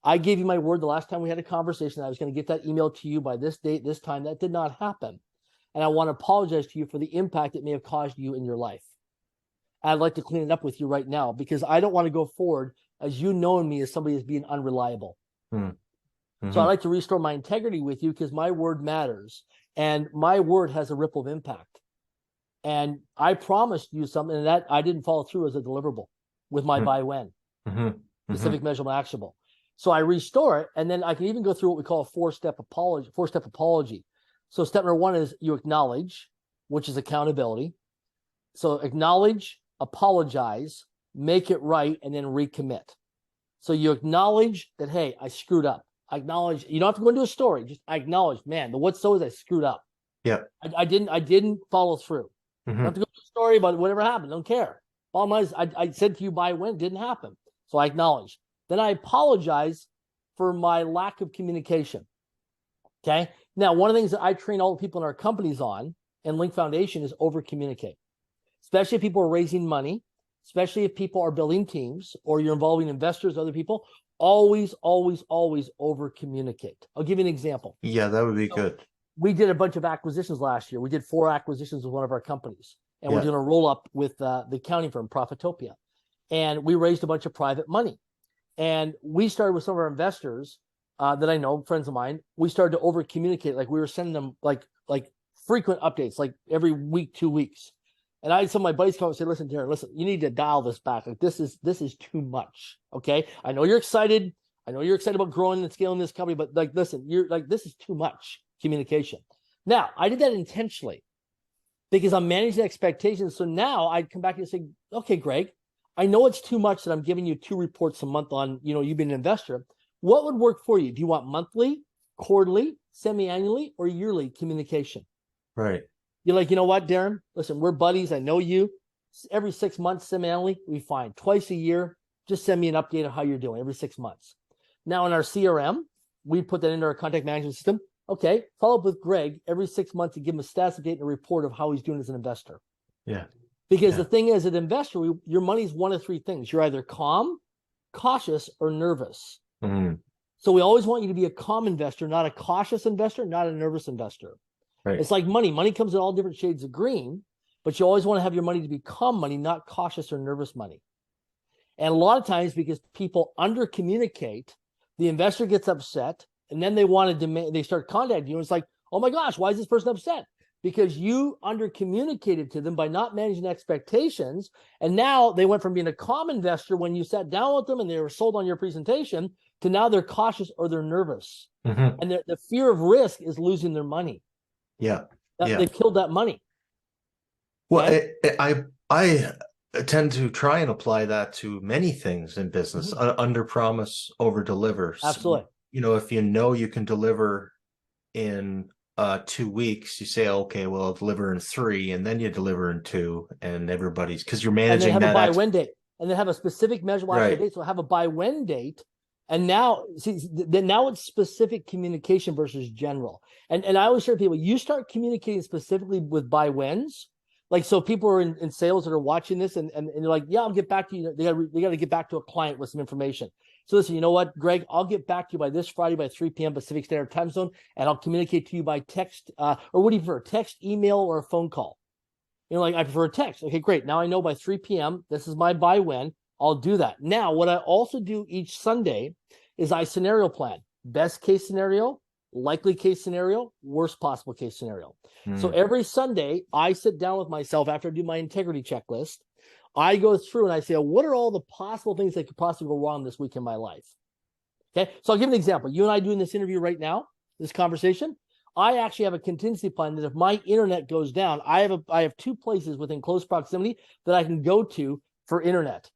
I gave you my word the last time we had a conversation that I was going to get that email to you by this date, this time. That did not happen. And I want to apologize to you for the impact it may have caused you in your life. I'd like to clean it up with you right now because I don't want to go forward as you knowing me as somebody as being unreliable. So I like to restore my integrity with you because my word matters and my word has a ripple of impact. And I promised you something that I didn't follow through as a deliverable with my by when, specific, measurable, actionable. So I restore it, and then I can even go through what we call a four-step apology. So step number one is you acknowledge, which is accountability. So acknowledge, apologize, make it right, and then recommit. So you acknowledge that, hey, I screwed up. I acknowledge. You don't have to go into a story. Just I acknowledge, man, the what's so is I screwed up. I didn't follow through. You don't have to go into a story about whatever happened. Don't care. Bottom line is I said to you by when, it didn't happen. So I acknowledge. Then I apologize for my lack of communication. Okay. Now, one of the things that I train all the people in our companies on and Link Foundation is over communicate, especially if people are raising money, especially if people are building teams or you're involving investors, other people. Always, always, always over communicate. I'll give you an example. Yeah, that would be good. We did a bunch of acquisitions last year. We did 4 acquisitions with one of our companies, and we're doing a roll up with the accounting firm Profitopia. and we raised a bunch of private money. And we started with some of our investors that I know, friends of mine. We started to over communicate. Like we were sending them like frequent updates, like every week, 2 weeks. And I had some of my buddies come and say, listen, Darren, listen, you need to dial this back. Like this is too much. Okay. I know you're excited. I know you're excited about growing and scaling this company, but like, listen, you're like, this is too much communication. Now, I did that intentionally because I'm managing expectations. So now I'd come back and say, okay, Greg, I know it's too much that I'm giving you 2 reports a month on, you being an investor. What would work for you? Do you want monthly, quarterly, semi-annually, or yearly communication? Right. You're like, you know what, Darren? Listen, we're buddies. I know you. Every 6 months, semi-annually, we fine. Twice a year, just send me an update of how you're doing every 6 months. Now in our CRM, we put that into our contact management system. Okay, follow up with Greg every 6 months to give him a status update and a report of how he's doing as an investor. Yeah. Because the thing is, as an investor, your money's one of 3 things. You're either calm, cautious, or nervous. Mm-hmm. So we always want you to be a calm investor, not a cautious investor, not a nervous investor. Right. It's like money. Money comes in all different shades of green, but you always want to have your money to be calm money, not cautious or nervous money. And a lot of times, because people under communicate, the investor gets upset, and then they want to demand. They start contacting you, and it's like, oh my gosh, why is this person upset? Because you under communicated to them by not managing expectations, and now they went from being a calm investor when you sat down with them and they were sold on your presentation to now they're cautious or they're nervous, and the fear of risk is losing their money. Yeah, they killed that money. Well, I tend to try and apply that to many things in business. Under promise, over deliver. Absolutely. So, if you can deliver in 2 weeks, you say, okay, well, I'll deliver in 3, and then you deliver in 2, and everybody's, because you're managing and they have that a buy-when date, and they have a specific measurable right. date. So have a buy-when date. And now, now it's specific communication versus general. And I always share people, you start communicating specifically with buy-whens. Like, so people are in sales that are watching this and they're like, yeah, I'll get back to you. They got to get back to a client with some information. So listen, you know what, Greg, I'll get back to you by this Friday by 3 p.m. Pacific Standard Time Zone, and I'll communicate to you by text, or what do you prefer, text, email, or a phone call? Like, I prefer a text. Okay, great. Now I know by 3 p.m., this is my buy-when. I'll do that. Now, what I also do each Sunday is I scenario plan. Best case scenario, likely case scenario, worst possible case scenario. So every Sunday, I sit down with myself after I do my integrity checklist. I go through and I say, what are all the possible things that could possibly go wrong this week in my life? Okay, so I'll give an example. You and I doing this interview right now, this conversation, I actually have a contingency plan that if my internet goes down, I have 2 places within close proximity that I can go to for internet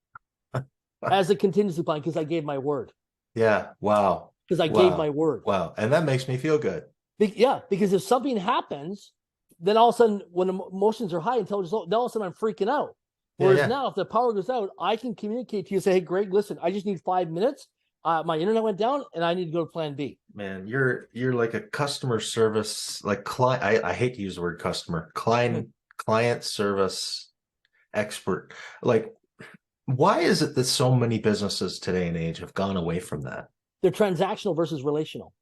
as a contingency plan because I gave my word. Yeah. Wow. Because I gave my word. Wow. And that makes me feel good. Yeah. Because if something happens, then all of a sudden, when emotions are high, intelligence, then all of a sudden I'm freaking out. Whereas now, if the power goes out, I can communicate to you and say, hey, Greg, listen, I just need 5 minutes. My internet went down and I need to go to plan B. Man, you're like a customer service, like client. I hate to use the word customer, client service expert. Like, why is it that so many businesses today and age have gone away from that? They're transactional versus relational.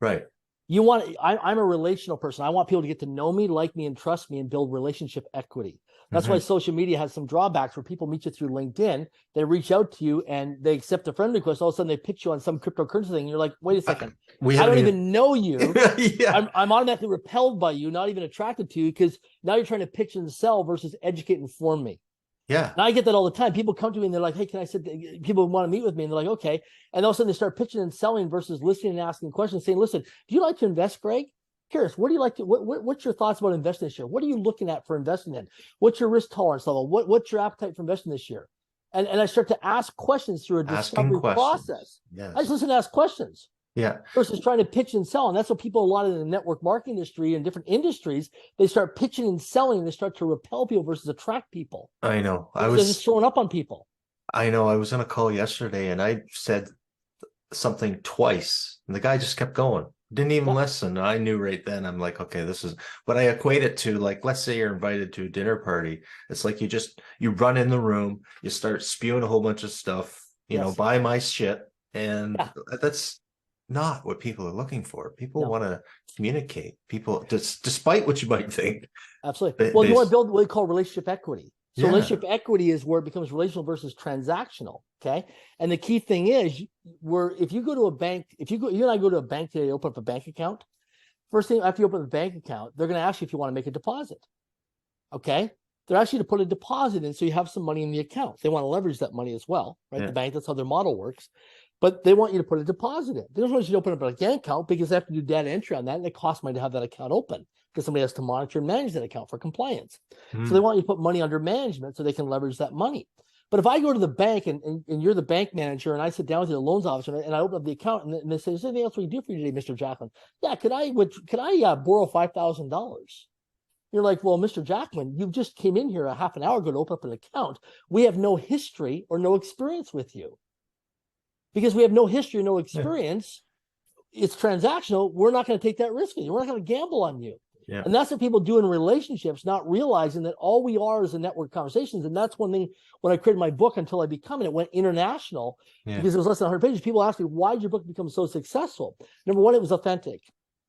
Right. I'm a relational person. I want people to get to know me, like me, and trust me, and build relationship equity. That's why social media has some drawbacks where people meet you through LinkedIn. They reach out to you and they accept a friend request. All of a sudden they pitch you on some cryptocurrency thing. And you're like, wait a second. I don't even know you. Yeah. I'm automatically repelled by you, not even attracted to you, because now you're trying to pitch and sell versus educate and inform me. Yeah. And I get that all the time. People come to me and they're like, hey, can I sit? People want to meet with me. And they're like, okay. And all of a sudden they start pitching and selling versus listening and asking questions, saying, listen, do you like to invest, Greg? Curious, what do you like to, what's your thoughts about investing this year? What are you looking at for investing in? What's your risk tolerance level? What's your appetite for investing this year? And I start to ask questions through a discovery process. Yes. I just listen to ask questions. Yeah. Versus trying to pitch and sell. And that's what people, a lot in the network marketing industry and different industries, they start pitching and selling and they start to repel people versus attract people. I know. They're just throwing up on people. I know. I was on a call yesterday and I said something twice and the guy just kept going. Didn't even listen. I knew right then. I'm like, okay, this is what I equate it to. Like, let's say you're invited to a dinner party. It's like you run in the room, you start spewing a whole bunch of stuff, you know, buy my shit. And that's not what people are looking for. People want to communicate. People, despite what you might think. Absolutely. Well, you want to build what we call relationship equity. So relationship equity is where it becomes relational versus transactional. Okay. And the key thing is if you go to a bank, you and I go to a bank today, open up a bank account. First thing after you open up a bank account, they're going to ask you if you want to make a deposit. Okay. They're asking you to put a deposit in so you have some money in the account. They want to leverage that money as well, right? The bank, that's how their model works. But they want you to put a deposit in. They don't want you to open up a bank account because they have to do data entry on that, and it costs money to have that account open because somebody has to monitor and manage that account for compliance. So they want you to put money under management so they can leverage that money. But if I go to the bank and you're the bank manager and I sit down with the loans officer and I open up the account and they say, is there anything else we can do for you today, Mr. Jacklin? Yeah, could I borrow $5,000? You're like, well, Mr. Jacklin, you just came in here a half an hour ago to open up an account. We have no history or no experience with you. Because we have no history, no experience, it's transactional. We're not going to take that risk with you. We're not going to gamble on you. Yeah. And that's what people do in relationships, not realizing that all we are is a network conversations. And that's one thing when I created my book, Until I Become It, it went international because it was less than 100 pages. People asked me, why did your book become so successful? Number one, it was authentic.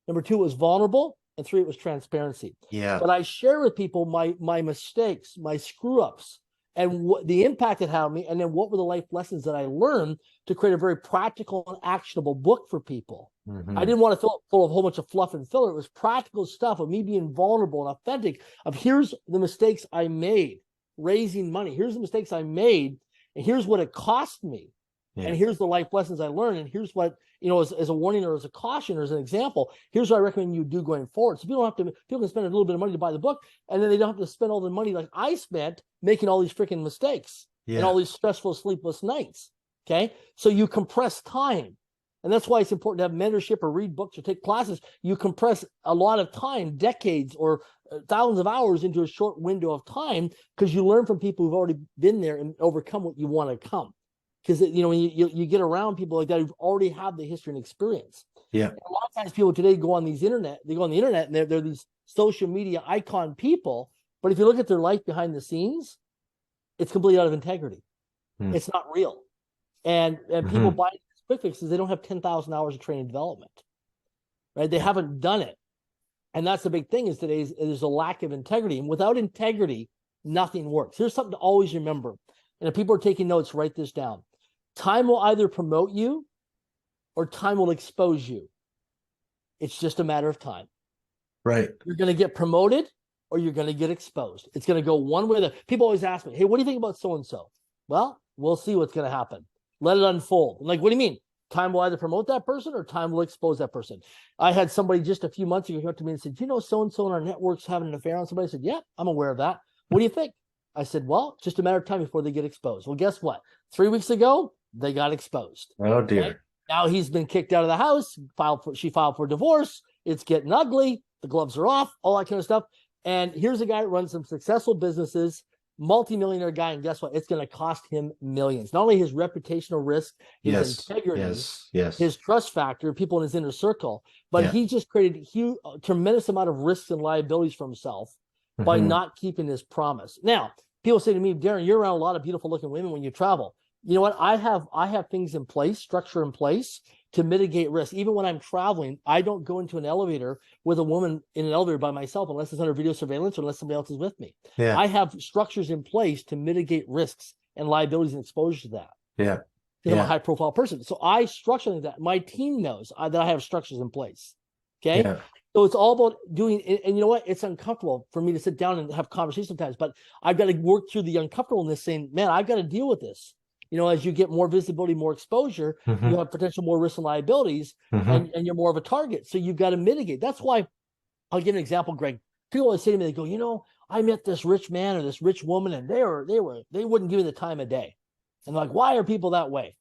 Number two, it was vulnerable. And three, it was transparency. Yeah. But I share with people my mistakes, my screw-ups, and what the impact it had on me, and then what were the life lessons that I learned to create a very practical and actionable book for people. I didn't want to fill it full of a whole bunch of fluff and filler. It was practical stuff of me being vulnerable and authentic of here's the mistakes I made raising money. Here's the mistakes I made, and here's what it cost me. And here's the life lessons I learned, and here's what, as a warning or as a caution or as an example, here's what I recommend you do going forward. So people can spend a little bit of money to buy the book, and then they don't have to spend all the money like I spent making all these freaking mistakes and all these stressful, sleepless nights. Okay. So you compress time. And that's why it's important to have mentorship or read books or take classes. You compress a lot of time, decades or thousands of hours into a short window of time because you learn from people who've already been there and overcome what you want to come. Because when you get around people like that who've already had the history and experience. Yeah. And a lot of times people today go on the internet and they're these social media icon people. But if you look at their life behind the scenes, it's completely out of integrity. It's not real. And people buy quick fixes, they don't have 10,000 hours of training development. Right? They haven't done it. And that's the big thing is today is there's a lack of integrity. And without integrity, nothing works. Here's something to always remember. And if people are taking notes, write this down. Time will either promote you or time will expose you. It's just a matter of time. Right. You're going to get promoted or you're going to get exposed. It's going to go one way or the other. People always ask me, hey, what do you think about so-and-so? Well, we'll see what's going to happen. Let it unfold. I'm like, what do you mean? Time will either promote that person or time will expose that person. I had somebody just a few months ago come up to me and said, do you know so-and-so in our network's having an affair on somebody? I said, yeah, I'm aware of that. What do you think? I said, well, just a matter of time before they get exposed. Well, guess what? 3 weeks ago, they got exposed. Oh, dear. Okay? Now he's been kicked out of the house. She filed for divorce. It's getting ugly. The gloves are off, all that kind of stuff. And here's a guy that runs some successful businesses, multi-millionaire guy, and guess what? It's going to cost him millions. Not only his reputational risk, his integrity, his trust factor, people in his inner circle, but he just created a tremendous amount of risks and liabilities for himself by not keeping his promise. Now, people say to me, Darren, you're around a lot of beautiful looking women when you travel. You know what? I have things in place, structure in place to mitigate risk. Even when I'm traveling, I don't go into an elevator with a woman in an elevator by myself unless it's under video surveillance or unless somebody else is with me. Yeah. I have structures in place to mitigate risks and liabilities and exposure to that. Yeah. I'm a high profile person. So I structure like that. My team knows that I have structures in place. Okay. Yeah. So it's all about doing, and you know what? It's uncomfortable for me to sit down and have conversations sometimes, but I've got to work through the uncomfortableness saying, man, I've got to deal with this. As you get more visibility, more exposure, you have potential more risks and liabilities, and you're more of a target. So you've got to mitigate. That's why I'll give an example, Greg. People always say to me, they go, I met this rich man or this rich woman, and they wouldn't give me the time of day. And they're like, why are people that way?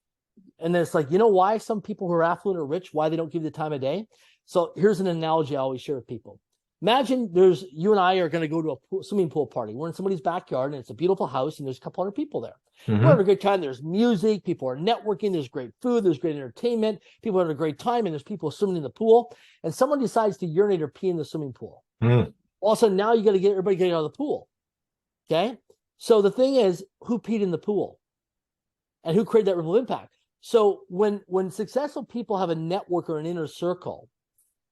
And then it's like, why some people who are affluent or rich, why they don't give you the time of day? So here's an analogy I always share with people. Imagine you and I are going to go to a swimming pool party. We're in somebody's backyard and it's a beautiful house and there's a couple hundred people there. We're having a great time. There's music. People are networking. There's great food. There's great entertainment. People are having a great time and there's people swimming in the pool. And someone decides to urinate or pee in the swimming pool. All of a sudden now you got to get everybody getting out of the pool. Okay. So the thing is, who peed in the pool and who created that ripple impact? So when successful people have a network or an inner circle,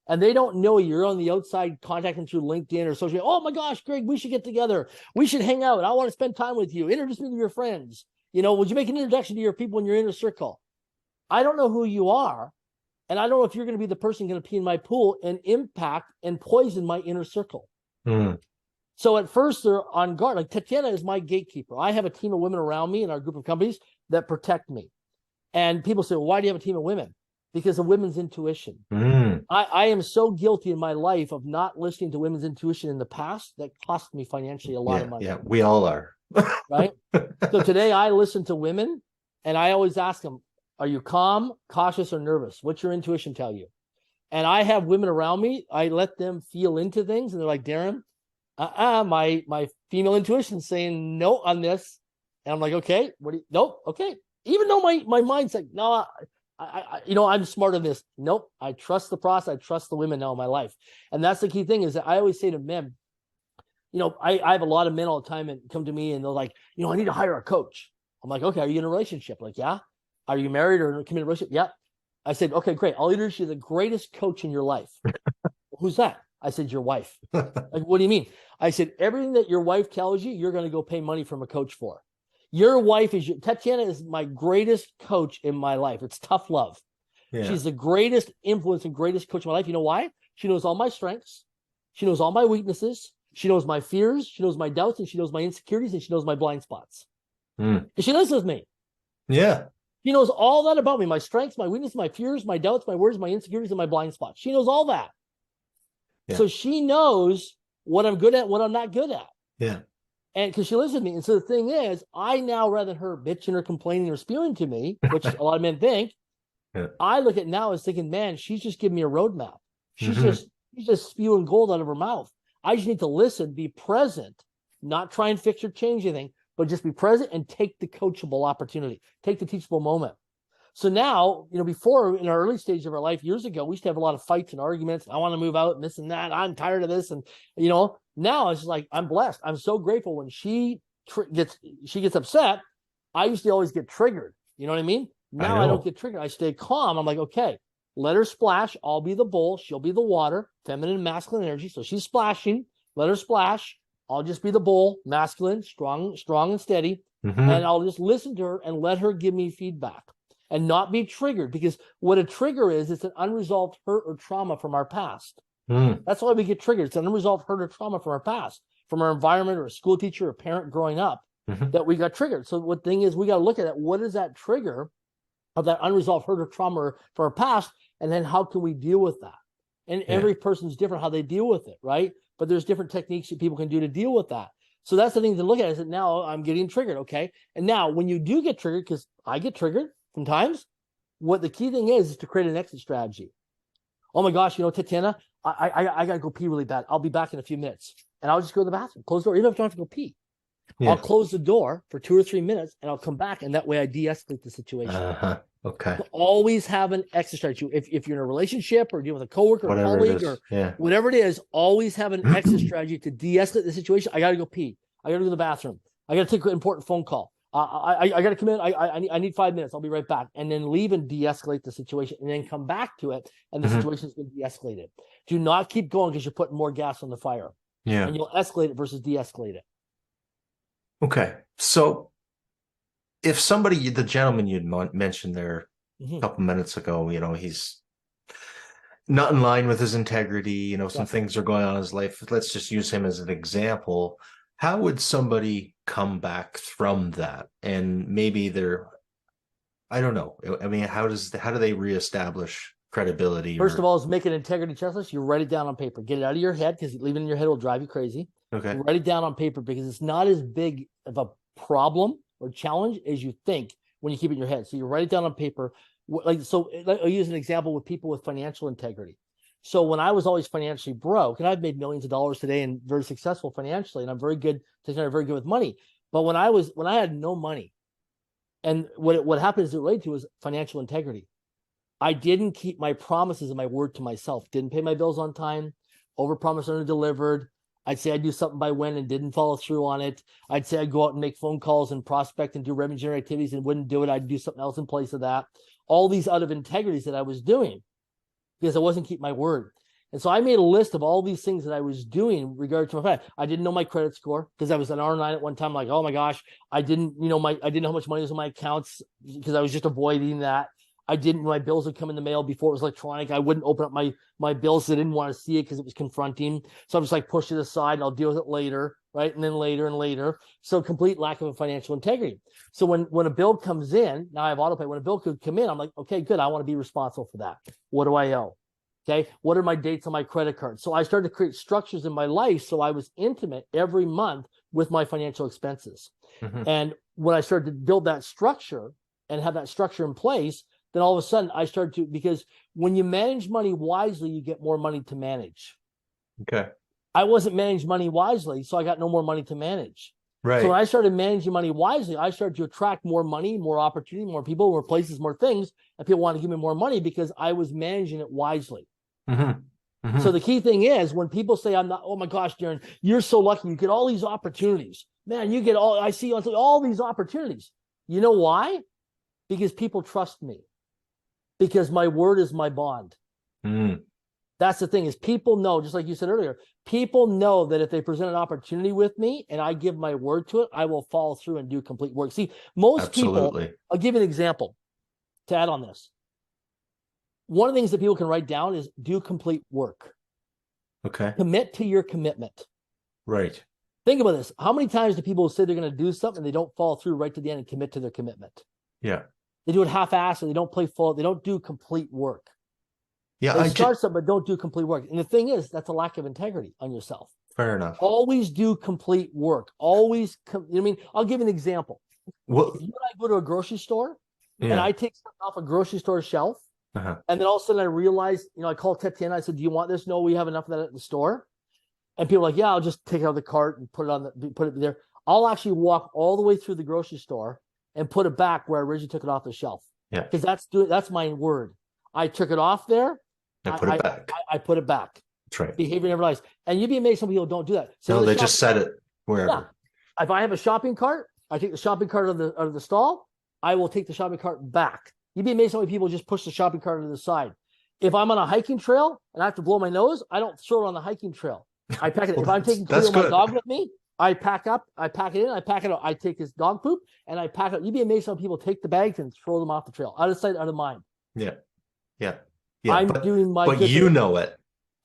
and they don't know you're on the outside, contact them through LinkedIn or social media. Oh my gosh, Greg, we should get together. We should hang out. I want to spend time with you. Introduce me to your friends. Would you make an introduction to your people in your inner circle? I don't know who you are. And I don't know if you're going to be the person going to pee in my pool and impact and poison my inner circle. So at first they're on guard. Like Tatiana is my gatekeeper. I have a team of women around me in our group of companies that protect me. And people say, well, why do you have a team of women? Because of women's intuition. I am so guilty in my life of not listening to women's intuition in the past that cost me financially a lot of money. Yeah, we all are. Right? So today I listen to women and I always ask them, are you calm, cautious, or nervous? What's your intuition tell you? And I have women around me. I let them feel into things, and they're like, Darren, my female intuition saying no on this. And I'm like, okay, nope, okay. Even though my mind's like, no, I'm smart on this. Nope, I trust the process. I trust the women now in my life. And that's the key thing is that I always say to men, I have a lot of men all the time and come to me and they're like, I need to hire a coach. I'm like, okay, are you in a relationship? Like, yeah. Are you married or in a committed relationship? Yeah. I said, okay, great. I'll introduce you to the greatest coach in your life. Who's that? I said, your wife. Like, what do you mean? I said, everything that your wife tells you, you're going to go pay money from a coach for. Your wife Tatiana is my greatest coach in my life. It's tough love. Yeah. She's the greatest influence and greatest coach in my life. You know why? She knows all my strengths. She knows all my weaknesses. She knows my fears. She knows my doubts, and she knows my insecurities, and she knows my blind spots. And she lives with me. Yeah. She knows all that about me, my strengths, my weaknesses, my fears, my doubts, my worries, my insecurities, and my blind spots. She knows all that. Yeah. So she knows what I'm good at, what I'm not good at. Yeah. And because she lives with me. And so the thing is, I now, rather than her bitching or complaining or spewing to me, which a lot of men think, I look at it now as thinking, man, she's just giving me a roadmap. She's just spewing gold out of her mouth. I just need to listen, be present, not try and fix or change anything, but just be present and take the coachable opportunity, take the teachable moment. So now, before in our early stage of our life years ago, we used to have a lot of fights and arguments. I want to move out and this and that. I'm tired of this. And, now it's like, I'm blessed. I'm so grateful when she gets upset. I used to always get triggered. You know what I mean? Now I don't get triggered. I stay calm. I'm like, okay, let her splash. I'll be the bowl. She'll be the water, feminine and masculine energy. So she's splashing. Let her splash. I'll just be the bull, masculine, strong and steady. And I'll just listen to her and let her give me feedback and not be triggered, because what a trigger is, it's an unresolved hurt or trauma from our past. That's why we get triggered. It's an unresolved hurt or trauma from our past, from our environment or a school teacher or a parent growing up that we got triggered. So what thing is, we got to look at it. What is that trigger of that unresolved hurt or trauma from our past? And then how can we deal with that? And every person's different how they deal with it, right? But there's different techniques that people can do to deal with that. So that's the thing to look at, is that now I'm getting triggered, okay? And now when you do get triggered, because I get triggered sometimes, what the key thing is to create an exit strategy. Oh my gosh, Tatiana, I got to go pee really bad. I'll be back in a few minutes. And I'll just go to the bathroom, close the door, even if I don't have to go pee. I'll close the door for 2 or 3 minutes and I'll come back. And that way I de-escalate the situation. Okay. So always have an exit strategy. If you're in a relationship or dealing with a coworker or a colleague or whatever it is, always have an exit strategy to de-escalate the situation. I got to go pee. I got to go to the bathroom. I got to take an important phone call. I got to come in. I need 5 minutes. I'll be right back. And then leave and de-escalate the situation and then come back to it. And the situation is going to be de-escalated. Do not keep going because you're putting more gas on the fire. Yeah. And you'll escalate it versus de-escalate it. Okay. So if somebody, the gentleman you'd mentioned there a couple minutes ago, he's not in line with his integrity, some things are going on in his life. Let's just use him as an example. How would somebody come back from that? And maybe I don't know. I mean, how do they reestablish credibility? First of all, is make an integrity checklist. You write it down on paper. Get it out of your head, because leaving it in your head will drive you crazy. Okay. Write it down on paper, because it's not as big of a problem or challenge as you think when you keep it in your head. So you write it down on paper. I'll use an example with people with financial integrity. So when I was always financially broke, and I've made millions of dollars today and very successful financially, and I'm very good with money. But when I had no money, and what happened is it related to was financial integrity. I didn't keep my promises and my word to myself. Didn't pay my bills on time, overpromised, underdelivered. I'd say I'd do something by when and didn't follow through on it. I'd say I'd go out and make phone calls and prospect and do revenue generating activities and wouldn't do it. I'd do something else in place of that. All these out of integrities that I was doing, because I wasn't keeping my word. And so I made a list of all these things that I was doing in regard to my finance. I didn't know my credit score because I was an R9 at one time. Like, oh my gosh, I didn't know how much money was in my accounts because I was just avoiding that. I didn't, my bills would come in the mail before it was electronic. I wouldn't open up my bills. I didn't want to see it because it was confronting. So I'm just like, push it aside and I'll deal with it later. Right. And then later and later. So complete lack of financial integrity. So when a bill comes in, now I have autopay. When a bill could come in, I'm like, okay, good. I want to be responsible for that. What do I owe? Okay. What are my dates on my credit card? So I started to create structures in my life. So I was intimate every month with my financial expenses. And when I started to build that structure and have that structure in place, then all of a sudden I started to, because when you manage money wisely, you get more money to manage. Okay. I wasn't managing money wisely, so I got no more money to manage. Right. So when I started managing money wisely, I started to attract more money, more opportunity, more people, more places, more things, and people want to give me more money because I was managing it wisely. So the key thing is when people say, I'm not, oh my gosh, Darren, you're so lucky. You get all these opportunities. Man, you get I see all these opportunities. You know why? Because people trust me. Because my word is my bond. That's the thing, is people know, just like you said earlier, people know that if they present an opportunity with me and I give my word to it, I will follow through and do complete work. See, most people, I'll give you an example to add on this. One of the things that people can write down is do complete work. Okay. Commit to your commitment. Right. Think about this. How many times do people say they're going to do something and they don't follow through right to the end and commit to their commitment? Yeah. They do it half-assed, or they don't play full. They don't do complete work. Yeah, they start something, but don't do complete work. And the thing is, that's a lack of integrity on yourself. Fair enough. Always do complete work. Always, I mean, I'll give you an example. What? If you and I go to a grocery store, and I take stuff off a grocery store shelf, and then all of a sudden I realize, I call Tetiana, I said, do you want this? No, we have enough of that at the store. And people are like, yeah, I'll just take it out of the cart and put it there. I'll actually walk all the way through the grocery store and put it back where I originally took it off the shelf. Yeah. Because that's my word. I took it off there. I put it back. I put it back. That's right. Behavior never lies. And you'd be amazed some people don't do that. So no, they just set it wherever. Yeah. If I have a shopping cart, I take the shopping cart out of the stall. I will take the shopping cart back. You'd be amazed how many people just push the shopping cart to the side. If I'm on a hiking trail and I have to blow my nose, I don't throw it on the hiking trail. I pack it. If I'm taking Cleo, my dog, with me, I pack it in, I pack it out. I take his dog poop and I pack it. You'd be amazed how people take the bags and throw them off the trail. Out of sight, out of mind. Yeah. Doing my but you know it.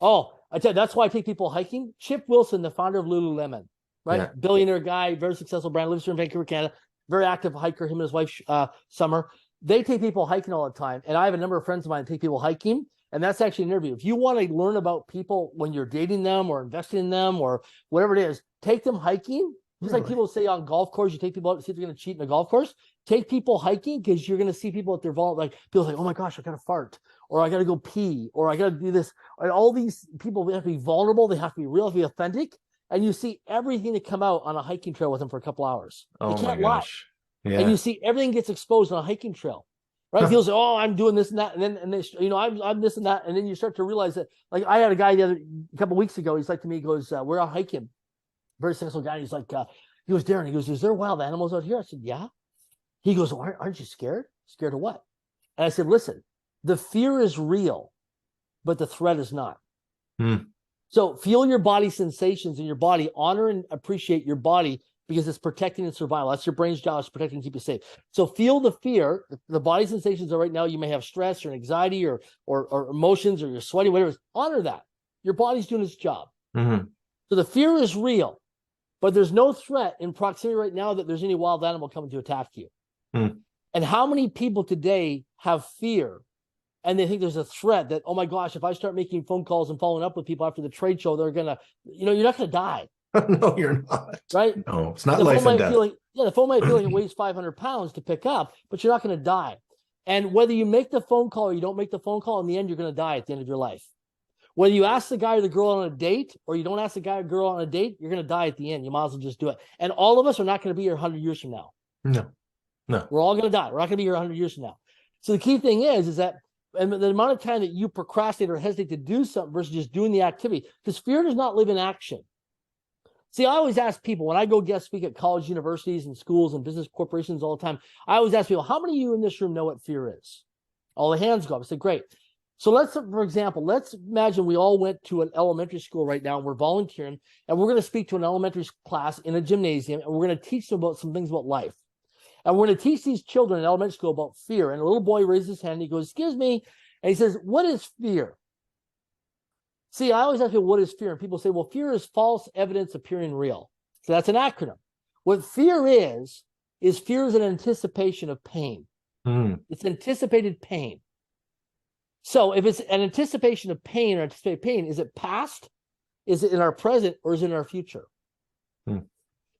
Oh, I tell you, that's why I take people hiking. Chip Wilson, the founder of Lululemon, right? Yeah. Billionaire guy, very successful brand, lives here in Vancouver, Canada, very active hiker, him and his wife, Summer. They take people hiking all the time. And I have a number of friends of mine that take people hiking. And that's actually an interview. If you want to learn about people when you're dating them or investing in them or whatever it is, take them hiking. Just like people say on golf course, you take people out to see if they're going to cheat in a golf course. Take people hiking because you're going to see people at their vulnerable. Like people like, oh my gosh, I got to fart, or I got to go pee, or I got to do this. And all these people, they have to be vulnerable. They have to be real, have to be authentic. And you see everything that come out on a hiking trail with them for a couple hours. Oh they can't my gosh. Yeah. And you see everything gets exposed on a hiking trail. Right? People say, oh, I'm doing this and that. And then, I'm this and that. And then you start to realize that, like, I had a guy a couple of weeks ago. He's like to me, he goes, we're out hiking. Very successful guy. He's like, he goes, Darren, he goes, is there wild animals out here? I said, yeah. He goes, aren't you scared? Scared of what? And I said, listen, the fear is real, but the threat is not. So feel your body sensations in your body, honor and appreciate your body because it's protecting and survival. That's your brain's job, is protecting and keep you safe. So feel the fear. The body sensations are right now. You may have stress or anxiety or emotions, or you're sweating, whatever it is. Honor that. Your body's doing its job. So the fear is real, but there's no threat in proximity right now that there's any wild animal coming to attack you. And how many people today have fear and they think there's a threat that, oh my gosh, if I start making phone calls and following up with people after the trade show, they're going to, you're not going to die. No, you're not. Right? No, it's not life and death. The phone might feel like it weighs 500 pounds to pick up, but you're not going to die. And whether you make the phone call or you don't make the phone call, in the end, you're going to die at the end of your life. Whether you ask the guy or the girl on a date or you don't ask the guy or girl on a date, you're going to die at the end. You might as well just do it. And all of us are not going to be here 100 years from now. No. We're all going to die. We're not going to be here 100 years from now. So the key thing is that and the amount of time that you procrastinate or hesitate to do something versus just doing the activity, because fear does not live in action. See, I always ask people when I go guest speak at college, universities, and schools and business corporations all the time, I always ask people, how many of you in this room know what fear is? All the hands go up. I said, great. So for example, let's imagine we all went to an elementary school right now and we're volunteering and we're going to speak to an elementary class in a gymnasium and we're going to teach them about some things about life. And we're going to teach these children in elementary school about fear. And a little boy raises his hand and he goes, excuse me. And he says, what is fear? See, I always ask people, what is fear? And people say, well, fear is false evidence appearing real. So that's an acronym. What fear is fear is an anticipation of pain. It's anticipated pain. So if it's an anticipation of pain or anticipated pain, is it past? Is it in our present or is it in our future?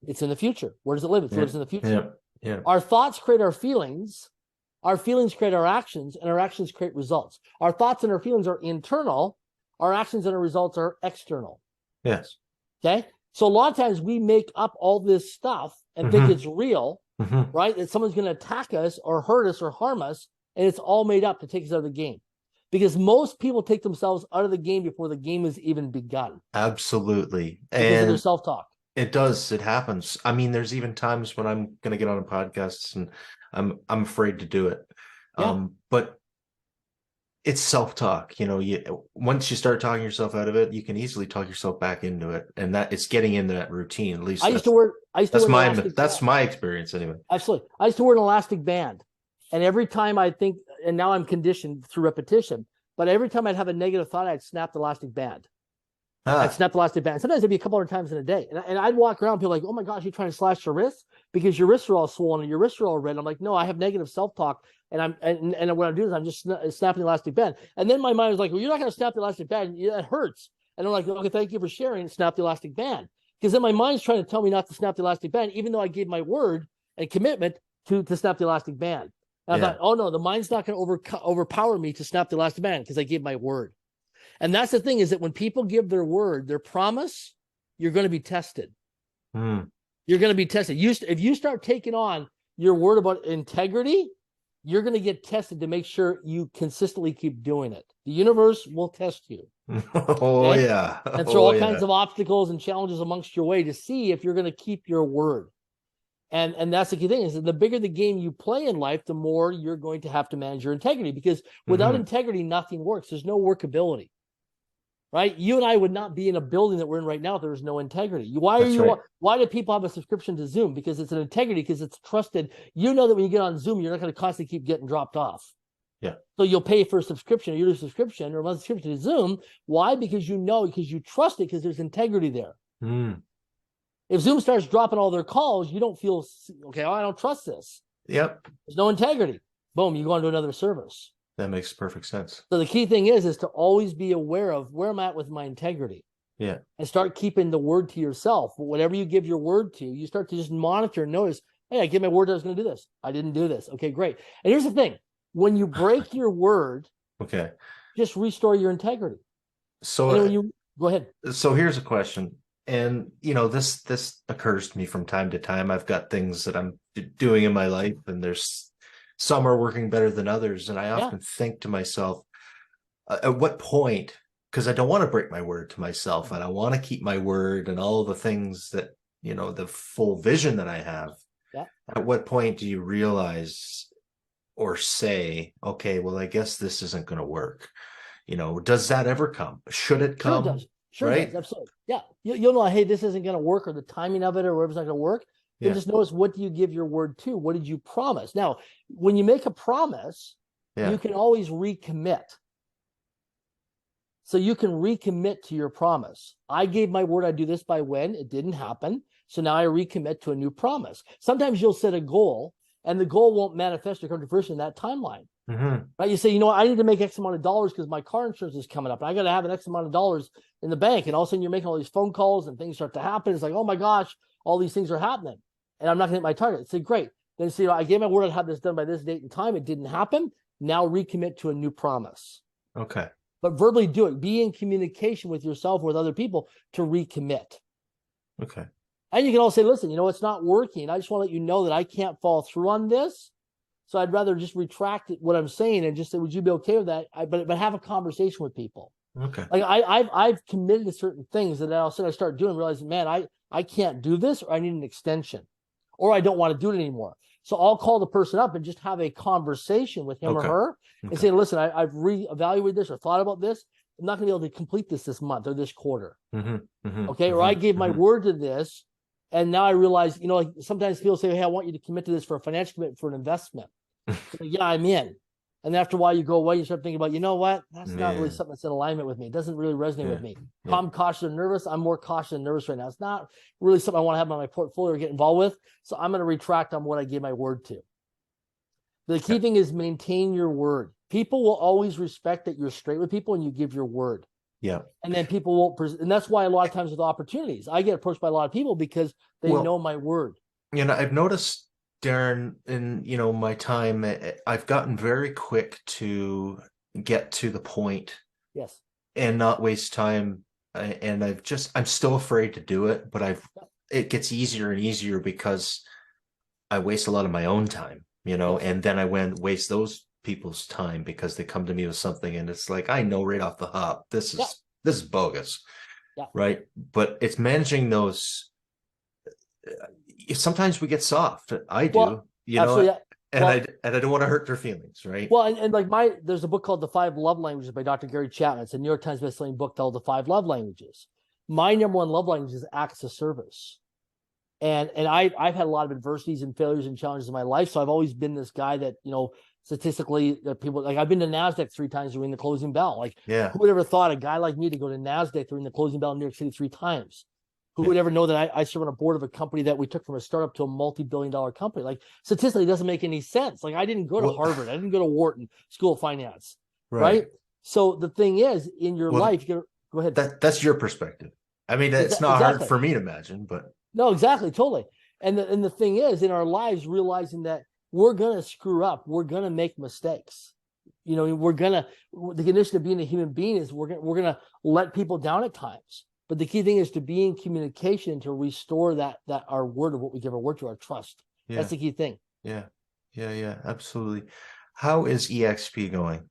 It's in the future. Where does it live? It lives in the future. Yeah. Our thoughts create our feelings create our actions, and our actions create results. Our thoughts and our feelings are internal. Our actions and our results are external. Yes. Okay. So a lot of times we make up all this stuff and think it's real, right? That someone's going to attack us or hurt us or harm us. And it's all made up to take us out of the game. Because most people take themselves out of the game before the game has even begun. Absolutely. Because of their self-talk. It does. It happens. I mean, there's even times when I'm going to get on a podcast and I'm afraid to do it. But it's self-talk. Once you start talking yourself out of it, you can easily talk yourself back into it. And that it's getting into that routine. At least that's my experience anyway. Absolutely. I used to wear an elastic band. And every time I think, and now I'm conditioned through repetition, but every time I'd have a negative thought, I'd snap the elastic band. I'd snap the elastic band. Sometimes it'd be a couple hundred times in a day. And I'd walk around, people like, oh my gosh, you're trying to slash your wrists? Because your wrists are all swollen and your wrists are all red. I'm like, no, I have negative self-talk. And what I'm doing is I'm just snapping the elastic band. And then my mind was like, well, you're not going to snap the elastic band. It hurts. And I'm like, okay, thank you for sharing. Snap the elastic band. Because then my mind's trying to tell me not to snap the elastic band, even though I gave my word and commitment to snap the elastic band. And I thought, oh no, the mind's not going to overpower me to snap the elastic band because I gave my word. And that's the thing, is that when people give their word, their promise, you're going to be tested. You're going to be tested. If you start taking on your word about integrity, you're going to get tested to make sure you consistently keep doing it. The universe will test you. Okay? Yeah. And throw all kinds of obstacles and challenges amongst your way to see if you're going to keep your word. And that's the key thing, is that the bigger the game you play in life, the more you're going to have to manage your integrity, because without integrity, nothing works. There's no workability, right? You and I would not be in a building that we're in right now if there was no integrity. Why do people have a subscription to Zoom? Because it's an integrity, because it's trusted. You know that when you get on Zoom, you're not going to constantly keep getting dropped off. Yeah. So you'll pay for a subscription, a yearly subscription or a monthly subscription to Zoom. Why? Because because you trust it, because there's integrity there. If Zoom starts dropping all their calls, you don't feel, okay, I don't trust this. Yep. There's no integrity. Boom, you go on to another service. That makes perfect sense. So the key thing is to always be aware of where I'm at with my integrity. Yeah. And start keeping the word to yourself. Whatever you give your word to, you start to just monitor and notice, hey, I gave my word I was going to do this. I didn't do this. Okay, great. And here's the thing. When you break your word, just restore your integrity. So go ahead. So here's a question. And, this occurs to me from time to time. I've got things that I'm doing in my life, and there's some are working better than others. And I often think to myself, at what point, because I don't want to break my word to myself, and I want to keep my word and all the things that, the full vision that I have. Yeah. At what point do you realize or say, okay, well, I guess this isn't going to work? Does that ever come? Should it come? Sure it does. Sure, right? it does. Absolutely. Yeah. You'll know, hey, this isn't going to work, or the timing of it or whatever's not going to work. You just notice, what do you give your word to? What did you promise? Now, when you make a promise, you can always recommit. So you can recommit to your promise. I gave my word I'd do this by when. It didn't happen. So now I recommit to a new promise. Sometimes you'll set a goal, and the goal won't manifest or come to fruition in that timeline. Right? You say, I need to make X amount of dollars because my car insurance is coming up, and I got to have an X amount of dollars in the bank. And all of a sudden you're making all these phone calls and things start to happen. It's like, oh my gosh, all these things are happening, and I'm not going to hit my target. Say, great. Then say, I gave my word I'd have this done by this date and time. It didn't happen. Now recommit to a new promise. Okay. But verbally do it. Be in communication with yourself, with other people, to recommit. Okay. And you can also say, listen, it's not working. I just want to let you know that I can't follow through on this. So I'd rather just retract what I'm saying and just say, would you be okay with that? But have a conversation with people. Okay. Like I've committed to certain things that all of a sudden I start doing, realizing, man, I can't do this, or I need an extension, or I don't want to do it anymore. So I'll call the person up and just have a conversation with him or her and say, listen, I've reevaluated this or thought about this. I'm not going to be able to complete this month or this quarter. Or I gave my word to this. And now I realize, like sometimes people say, hey, I want you to commit to this for a financial commitment, for an investment. Yeah, I'm in. And after a while, you go away, you start thinking about, you know what? That's not really something that's in alignment with me. It doesn't really resonate with me. I'm cautious and nervous. I'm more cautious and nervous right now. It's not really something I want to have on my portfolio or get involved with. So I'm going to retract on what I gave my word to. The key thing is maintain your word. People will always respect that you're straight with people and you give your word. Yeah. And then people won't, and that's why a lot of times with opportunities, I get approached by a lot of people because they know my word. I've noticed, Darren, in my time, I've gotten very quick to get to the point, yes, and not waste time. And I'm still afraid to do it, but it gets easier and easier because I waste a lot of my own time, and then I waste those people's time because they come to me with something, and it's like I know right off the hop this is bogus, right? But it's managing those. Sometimes we get soft. I do, and I don't want to hurt their feelings, right? Well, and like there's a book called The 5 Love Languages by Dr. Gary Chapman. It's a New York Times bestselling book called The 5 Love Languages. My number one love language is acts of service. And I've had a lot of adversities and failures and challenges in my life. So I've always been this guy that, statistically, that people like, I've been to NASDAQ 3 times during the closing bell. Like, who would ever thought a guy like me to go to NASDAQ during the closing bell in New York City 3 times? Who would ever know that I serve on a board of a company that we took from a startup to a multi-billion-dollar company? Like, statistically, it doesn't make any sense. Like, I didn't go to Harvard. I didn't go to Wharton School of Finance. Right? So the thing is, in your life, go ahead. That's your perspective. I mean, it's not hard for me to imagine, but. No, exactly. Totally. And the thing is, in our lives, realizing that we're going to screw up. We're going to make mistakes. The condition of being a human being is we're going to let people down at times. But the key thing is to be in communication to restore that our word of what we give our word to, our trust. Yeah. That's the key thing. Yeah, absolutely. How is EXP going?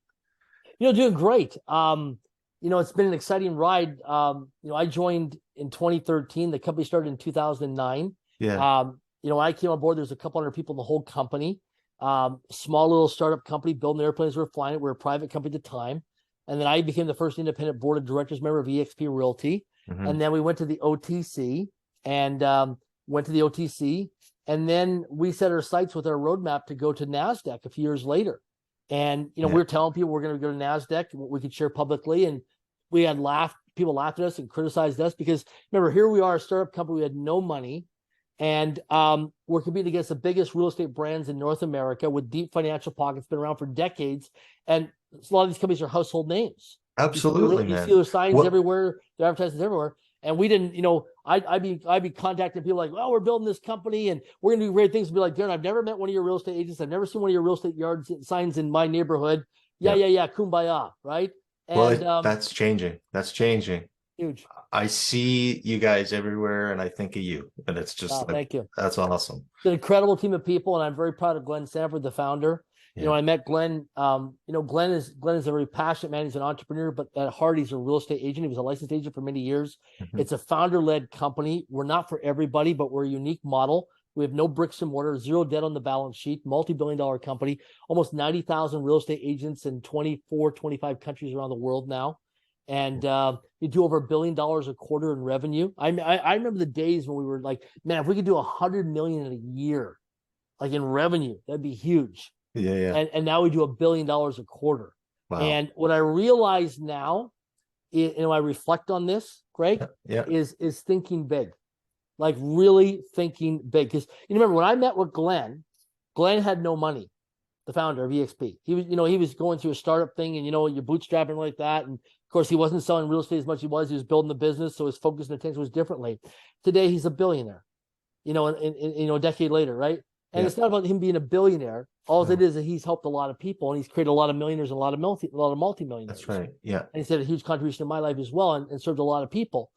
Doing great. It's been an exciting ride. I joined in 2013. The company started in 2009. Yeah. When I came on board, there's a couple hundred people in the whole company. Small little startup company, building airplanes, we were flying it. We were a private company at the time. And then I became the first independent board of directors member of EXP Realty. And then we went to the OTC and and then we set our sights with our roadmap to go to NASDAQ a few years later. And, we were telling people we're going to go to NASDAQ, what we could share publicly. And we had people laughed at us and criticized us because remember, here we are, a startup company, we had no money. And we're competing against the biggest real estate brands in North America with deep financial pockets, been around for decades. And a lot of these companies are household names. Absolutely, you see their signs everywhere, their advertisements everywhere. And we didn't, I'd be contacting people like, well, we're building this company and we're going to do great things. And be like, Darren, I've never met one of your real estate agents. I've never seen one of your real estate yard signs in my neighborhood. Yeah, kumbaya, right? And that's changing. That's changing. Huge. I see you guys everywhere and I think of you. And it's just thank you. That's awesome. It's an incredible team of people. And I'm very proud of Glenn Sanford, the founder. I met Glenn. Glenn is a very passionate man. He's an entrepreneur, but at heart, he's a real estate agent. He was a licensed agent for many years. It's a founder-led company. We're not for everybody, but we're a unique model. We have no bricks and mortar, zero debt on the balance sheet, multi-billion-dollar company, almost 90,000 real estate agents in 24, 25 countries around the world now. And you do over $1 billion a quarter in revenue. I remember the days when we were like, man, if we could do 100 million in a year, like in revenue, that'd be huge. Yeah. And now we do $1 billion a quarter. Wow. And what I realize now, I reflect on this, Greg, is thinking big, like really thinking big. Because you remember when I met with Glenn had no money, the founder of EXP. He was going through a startup thing, and you're bootstrapping like that. And of course, he wasn't selling real estate as much as he was. He was building the business, so his focus and attention was differently. Today, he's a billionaire. A decade later, right? And it's not about him being a billionaire. All it is that he's helped a lot of people, and he's created a lot of millionaires and a lot of multi-millionaires. That's right. Yeah. And he's had a huge contribution to my life as well, and served a lot of people.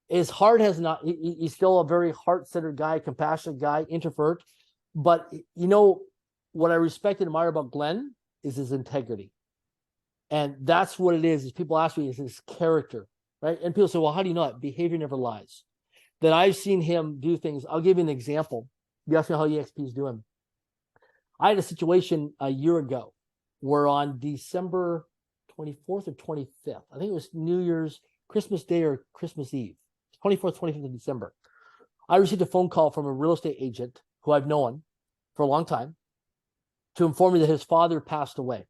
His heart has not. He's still a very heart-centered guy, compassionate guy, introvert. But what I respect and admire about Glenn is his integrity, and that's what it is. Is people ask me, is his character, right? And people say, well, how do you know that? Behavior never lies. That I've seen him do things. I'll give you an example. You ask me how EXP is doing. I had a situation a year ago where on December 24th or 25th, I think it was New Year's, Christmas Day or Christmas Eve, 24th, 25th of December, I received a phone call from a real estate agent who I've known for a long time to inform me that his father passed away.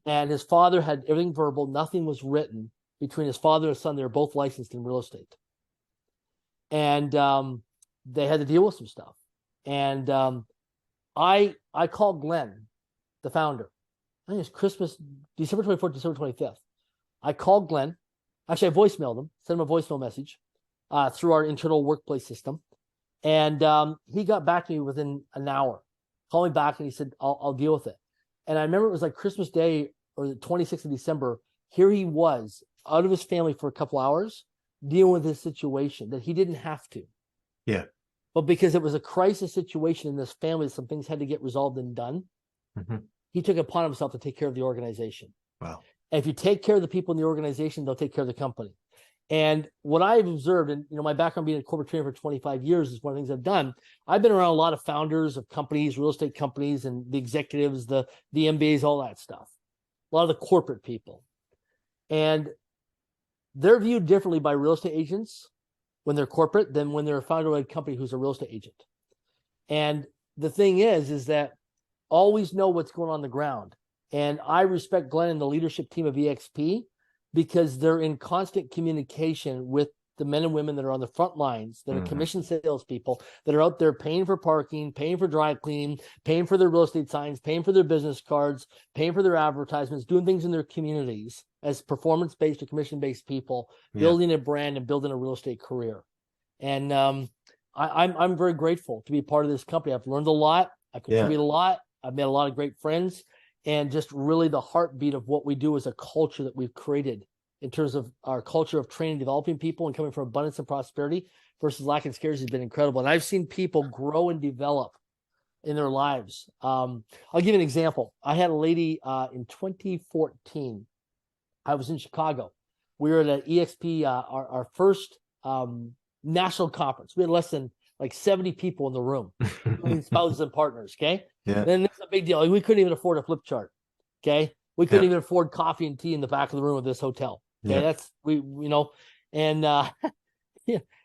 And his father had everything verbal, nothing was written between his father and his son. They were both licensed in real estate. And they had to deal with some stuff. And I called Glenn, the founder. I think it was Christmas, December 24th, December 25th. I called Glenn. Actually, I voicemailed him, sent him a voicemail message through our internal workplace system. And he got back to me within an hour. Called me back and he said, I'll deal with it. And I remember it was like Christmas Day or the 26th of December. Here he was out of his family for a couple hours dealing with this situation that he didn't have to. Yeah. But because it was a crisis situation in this family, some things had to get resolved and done. He took it upon himself to take care of the organization. Wow. And if you take care of the people in the organization, they'll take care of the company. And what I've observed, and my background being a corporate trainer for 25 years is one of the things I've done. I've been around a lot of founders of companies, real estate companies, and the executives, the MBAs, all that stuff. A lot of the corporate people. And they're viewed differently by real estate agents when they're corporate than when they're a founder of a company who's a real estate agent. And the thing is that always know what's going on the ground. And I respect Glenn and the leadership team of EXP because they're in constant communication with the men and women that are on the front lines, that are commission salespeople, that are out there paying for parking, paying for dry cleaning, paying for their real estate signs, paying for their business cards, paying for their advertisements, doing things in their communities as performance-based or commission-based people, building a brand and building a real estate career. And I'm very grateful to be part of this company. I've learned a lot. I contribute a lot. I've made a lot of great friends. And just really the heartbeat of what we do is a culture that we've created in terms of our culture of training, developing people and coming from abundance and prosperity versus lack and scarcity has been incredible. And I've seen people grow and develop in their lives. I'll give you an example. I had a lady in 2014. I was in Chicago. We were at an EXP, our first national conference. We had less than like 70 people in the room, spouses and partners. Okay. Yeah. Then it's a big deal. We couldn't even afford a flip chart. Okay. We couldn't even afford coffee and tea in the back of the room of this hotel. Okay. That's and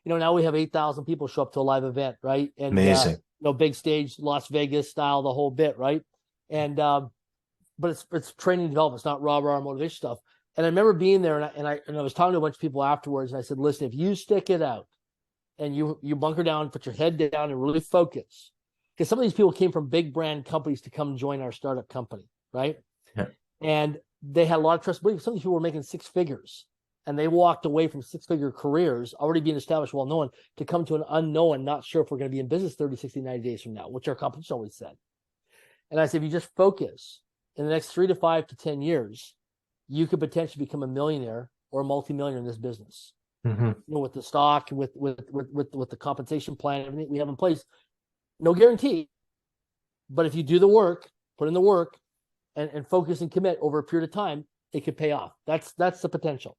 now we have 8,000 people show up to a live event. Right. And amazing. Big stage, Las Vegas style, the whole bit. Right. And, but it's training and development. It's not rah motivation stuff. And I remember being there and I was talking to a bunch of people afterwards and I said, listen, if you stick it out and you bunker down, put your head down and really focus, because some of these people came from big brand companies to come join our startup company, right? Yeah. And they had a lot of trust. Some of these people were making six figures and they walked away from six-figure careers, already being established, well-known, to come to an unknown, not sure if we're going to be in business 30, 60, 90 days from now, which our competition always said. And I said, if you just focus in the next 3 to 5 to 10 years, you could potentially become a millionaire or a multimillionaire in this business. With the stock, with the compensation plan, everything we have in place. No guarantee, but if you do the work, put in the work, and focus and commit over a period of time, it could pay off. That's the potential.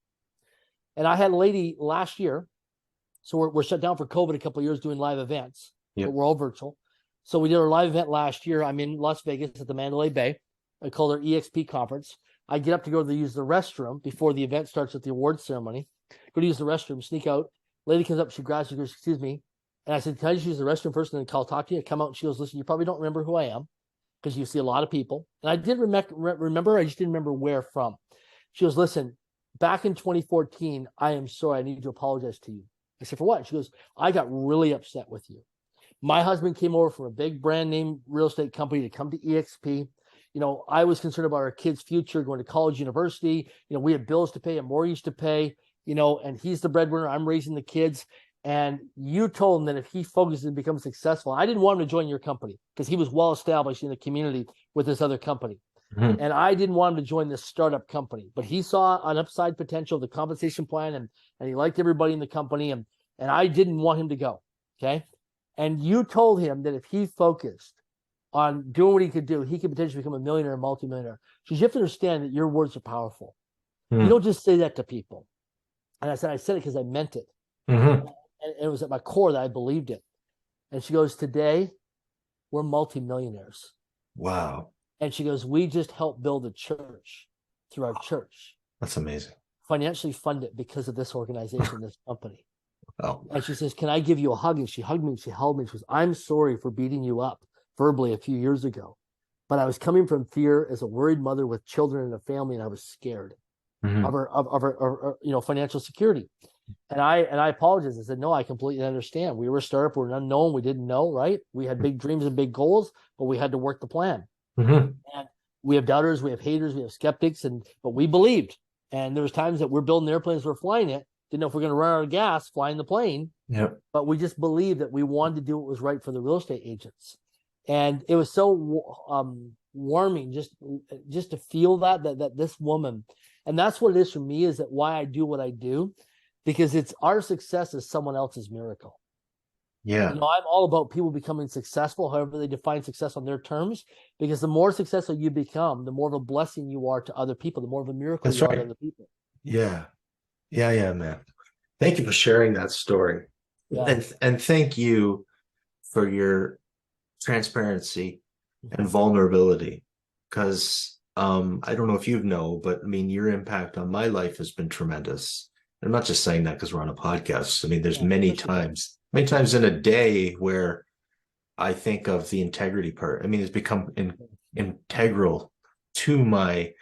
And I had a lady last year, so we're shut down for COVID a couple of years doing live events, but we're all virtual. So we did our live event last year. I'm in Las Vegas at the Mandalay Bay. I call it our EXP conference. I get up to go to use the restroom before the event starts at the awards ceremony. Go to use the restroom, sneak out. Lady comes up, she grabs me, goes, excuse me. And I said, can I just use the restroom first and then I'll talk to you? I come out and she goes, listen, you probably don't remember who I am because you see a lot of people. And I did remember, I just didn't remember where from. She goes, listen, back in 2014, I am sorry, I need to apologize to you. I said, for what? She goes, I got really upset with you. My husband came over from a big brand name real estate company to come to EXP. I was concerned about our kids' future, going to college, university. We had bills to pay, a mortgage to pay, and he's the breadwinner. I'm raising the kids. And you told him that if he focuses and becomes successful, I didn't want him to join your company because he was well established in the community with this other company. And I didn't want him to join this startup company, but he saw an upside potential of the compensation plan and he liked everybody in the company. And I didn't want him to go. Okay. And you told him that if he focused on doing what he could do, he could potentially become a millionaire or multimillionaire. So you have to understand that your words are powerful. You don't just say that to people. And I said it because I meant it. And it was at my core that I believed it. And she goes, today, we're multimillionaires. Wow. And she goes, we just helped build a church through our church. That's amazing. Financially fund it because of this organization, this company. Oh. And she says, can I give you a hug? And she hugged me and she held me. She goes, I'm sorry for beating you up verbally a few years ago, but I was coming from fear as a worried mother with children and a family, and I was scared of her financial security. And I apologized. I said, no, I completely understand. We were a startup, we're an unknown, we didn't know, right? We had big dreams and big goals, but we had to work the plan. And we have doubters, we have haters, we have skeptics, but we believed. And there was times that we're building airplanes, we're flying it, didn't know if we're going to run out of gas flying the plane. Yep. But we just believed that we wanted to do what was right for the real estate agents. And it was so warming just to feel that this woman, and that's what it is for me, is that why I do what I do, because it's our success is someone else's miracle. Yeah. I'm all about people becoming successful, however they define success on their terms, because the more successful you become, the more of a blessing you are to other people, the more of a miracle you are to other people. Yeah. Yeah, man. Thank you for sharing that story. Yeah. And thank you for your transparency and vulnerability, because I don't know if you know, but I mean, your impact on my life has been tremendous. I'm not just saying that because we're on a podcast. I mean, there's many times in a day where I think of the integrity part. I mean, it's become integral to my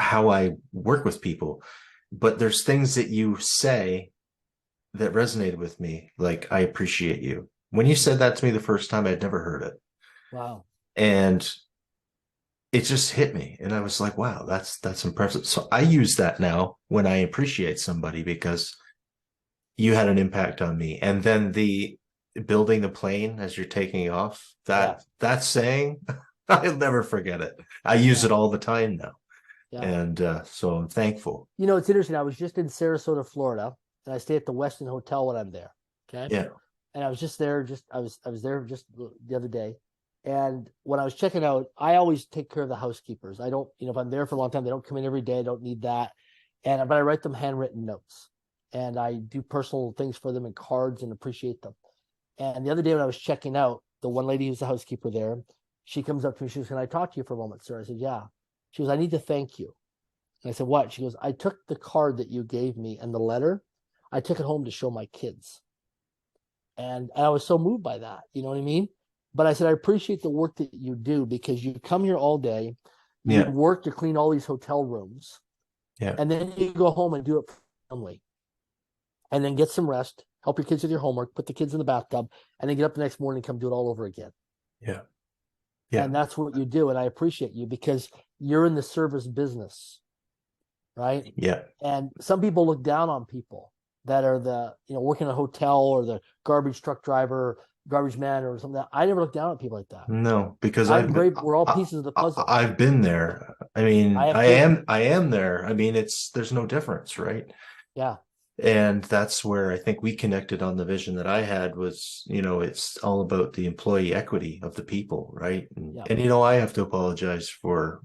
how I work with people. But there's things that you say that resonated with me. Like, I appreciate you. When you said that to me the first time, I'd never heard it. Wow. And it just hit me. And I was like, wow, that's impressive. So I use that now when I appreciate somebody, because you had an impact on me. And then the building the plane as you're taking off, that saying, I'll never forget it. I use it all the time now. Yeah. And so I'm thankful. It's interesting. I was just in Sarasota, Florida, and I stay at the Westin Hotel when I'm there. Okay. Yeah. And I was just there. I was there just the other day. And when I was checking out, I always take care of the housekeepers. I don't, if I'm there for a long time, they don't come in every day. I don't need that. But I write them handwritten notes, and I do personal things for them and cards and appreciate them. And the other day when I was checking out, the one lady who's the housekeeper there, she comes up to me. She goes, can I talk to you for a moment, sir? I said, yeah. She goes, I need to thank you. And I said, what? She goes, I took the card that you gave me and the letter, I took it home to show my kids. And I was so moved by that. You know what I mean? But I said, I appreciate the work that you do, because you come here all day, you work to clean all these hotel rooms, and then you go home and do it for family, and then get some rest, help your kids with your homework, put the kids in the bathtub, and then get up the next morning and come do it all over again. Yeah. And that's what you do. And I appreciate you, because you're in the service business, right? Yeah. And some people look down on people that are working in a hotel, or the garbage truck driver, garbage man, or something. I never look down at people like that. No, because we're all pieces of the puzzle. I've been there. I mean, I am there. I mean, there's no difference, right? Yeah. And that's where I think we connected on the vision that I had was, it's all about the employee equity of the people, right? And I have to apologize for,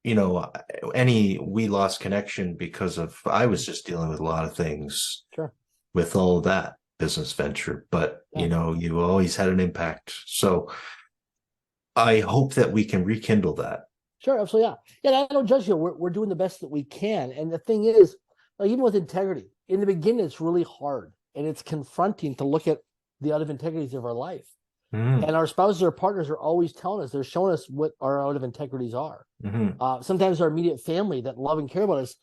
we lost connection because I was just dealing with a lot of things with all of that business venture, but you always had an impact. So I hope that we can rekindle that. Sure, absolutely. Yeah. I don't judge you. We're doing the best that we can. And the thing is, even with integrity, in the beginning, it's really hard, and it's confronting to look at the out of integrities of our life. And our spouses or partners are always telling us, they're showing us what our out of integrities are. Sometimes our immediate family that love and care about us,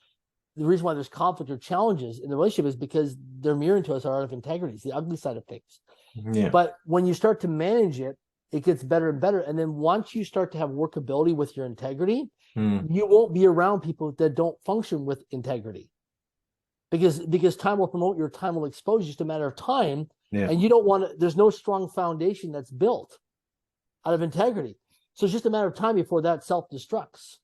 the reason why there's conflict or challenges in the relationship is because they're mirroring to us our out of integrities, the ugly side of things. Yeah. But when you start to manage it, it gets better and better. And then once you start to have workability with your integrity, you won't be around people that don't function with integrity. Because time will promote your, time will expose you. It's just a matter of time. Yeah. And you don't want to, there's no strong foundation that's built out of integrity. So it's just a matter of time before that self-destructs.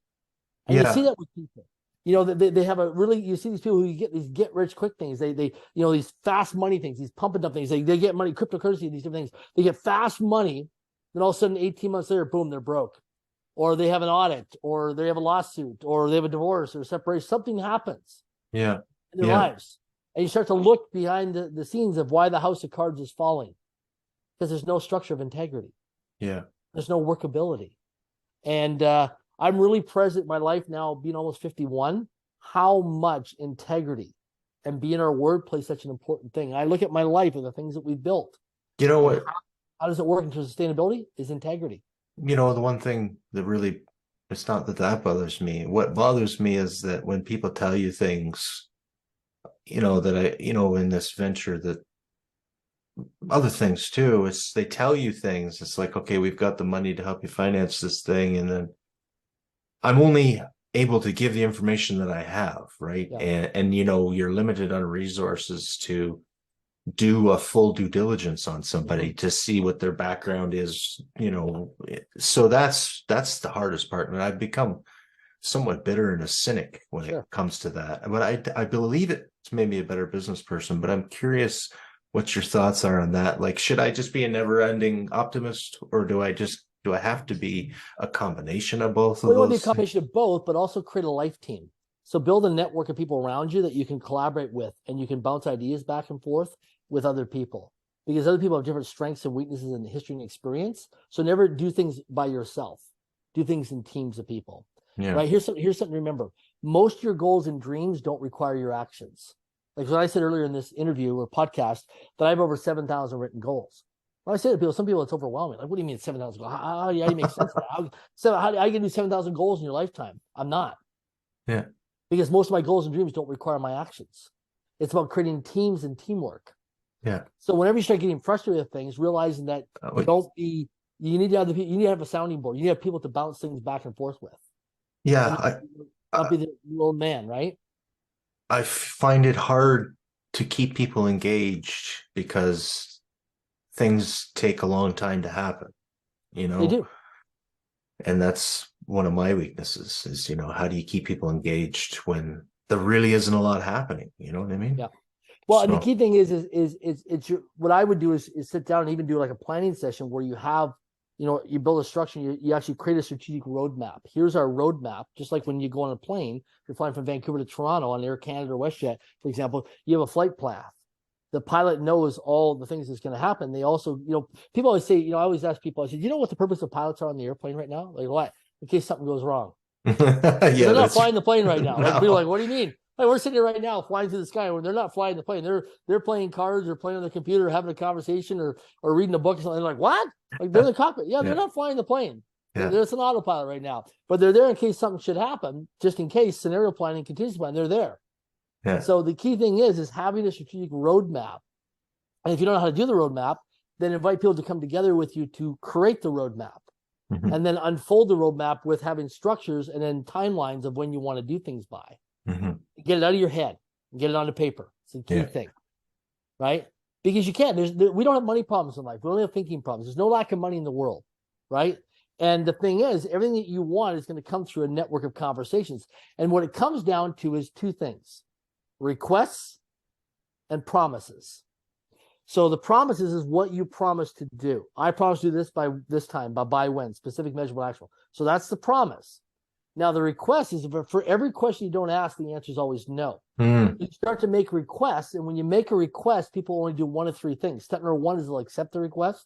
And you see that with people. They have you see these people who get these get rich quick things. They these fast money things, these pumping up things. They get money, cryptocurrency, these different things. They get fast money. Then all of a sudden, 18 months later, boom, they're broke. Or they have an audit, or they have a lawsuit, or they have a divorce or separation. Something happens. Yeah. In their lives. And you start to look behind the scenes of why the house of cards is falling, because there's no structure of integrity. Yeah. There's no workability. And I'm really present in my life now, being almost 51, how much integrity and being our word plays such an important thing. I look at my life and the things that we've built. You know what? How does it work in terms of sustainability? Is integrity. You know, the one thing that really, it's not that bothers me. What bothers me is that when people tell you things, that in this venture, that other things too, it's they tell you things. It's like, okay, we've got the money to help you finance this thing. And then I'm only able to give the information that I have, right? Yeah. And you're limited on resources to do a full due diligence on somebody to see what their background is, so that's the hardest part. And I've become somewhat bitter and a cynic when it comes to that. But I believe it's made me a better business person, but I'm curious what your thoughts are on that. Like, should I just be a never-ending optimist, or do I have to be a combination of both of those? You want to be a combination of both, but also create a life team. So build a network of people around you that you can collaborate with, and you can bounce ideas back and forth with other people, because other people have different strengths and weaknesses in history and experience. So never do things by yourself. Do things in teams of people. Yeah. Right? Here's something to remember. Most of your goals and dreams don't require your actions. Like what I said earlier in this interview or podcast, that I have over 7,000 written goals. When I say to people, some people, it's overwhelming. Like, what do you mean 7,000 goals? How do you make sense of that? How do you do 7,000 goals in your lifetime? I'm not. Yeah. Because most of my goals and dreams don't require my actions. It's about creating teams and teamwork. Yeah. So whenever you start getting frustrated with things, realizing that you need to have a sounding board. You need to have people to bounce things back and forth with. Yeah. I'll be the old man, right? I find it hard to keep people engaged because things take a long time to happen, They do. And that's one of my weaknesses is, how do you keep people engaged when there really isn't a lot happening? You know what I mean? Yeah. Well, and the key thing is what I would do is sit down and even do like a planning session where you have, you build a structure, you actually create a strategic roadmap. Here's our roadmap. Just like when you go on a plane, you're flying from Vancouver to Toronto on Air Canada or WestJet, for example, you have a flight path. The pilot knows all the things that's going to happen. They also, people always say, I always ask people, I said, what the purpose of pilots are on the airplane right now? Like what? In case something goes wrong. They're not flying the plane right now. Like, people are like, what do you mean? Like, we're sitting here right now flying through the sky when they're not flying the plane. They're playing cards or playing on the computer, or having a conversation or reading a book or something. They're like, what? Like, they're in the cockpit. Yeah, they're not flying the plane. Yeah. There's an autopilot right now. But they're there in case something should happen, just in case, scenario planning, contingency plan, they're there. Yeah. So the key thing is having a strategic roadmap. And if you don't know how to do the roadmap, then invite people to come together with you to create the roadmap. Mm-hmm. And then unfold the roadmap with having structures and then timelines of when you want to do things by. Mm-hmm. Get it out of your head and get it onto paper. It's the key thing, right? Because you can't. We don't have money problems in life. We only have thinking problems. There's no lack of money in the world, right? And the thing is, everything that you want is going to come through a network of conversations. And what it comes down to is two things: requests and promises. So the promises is what you promise to do. I promise to do this by this time, by when, specific, measurable, actual. So that's the promise. Now the request is for every question you don't ask, the answer is always no. You start to make requests, and when you make a request, people only do one of three things. Step number one is they'll accept the request.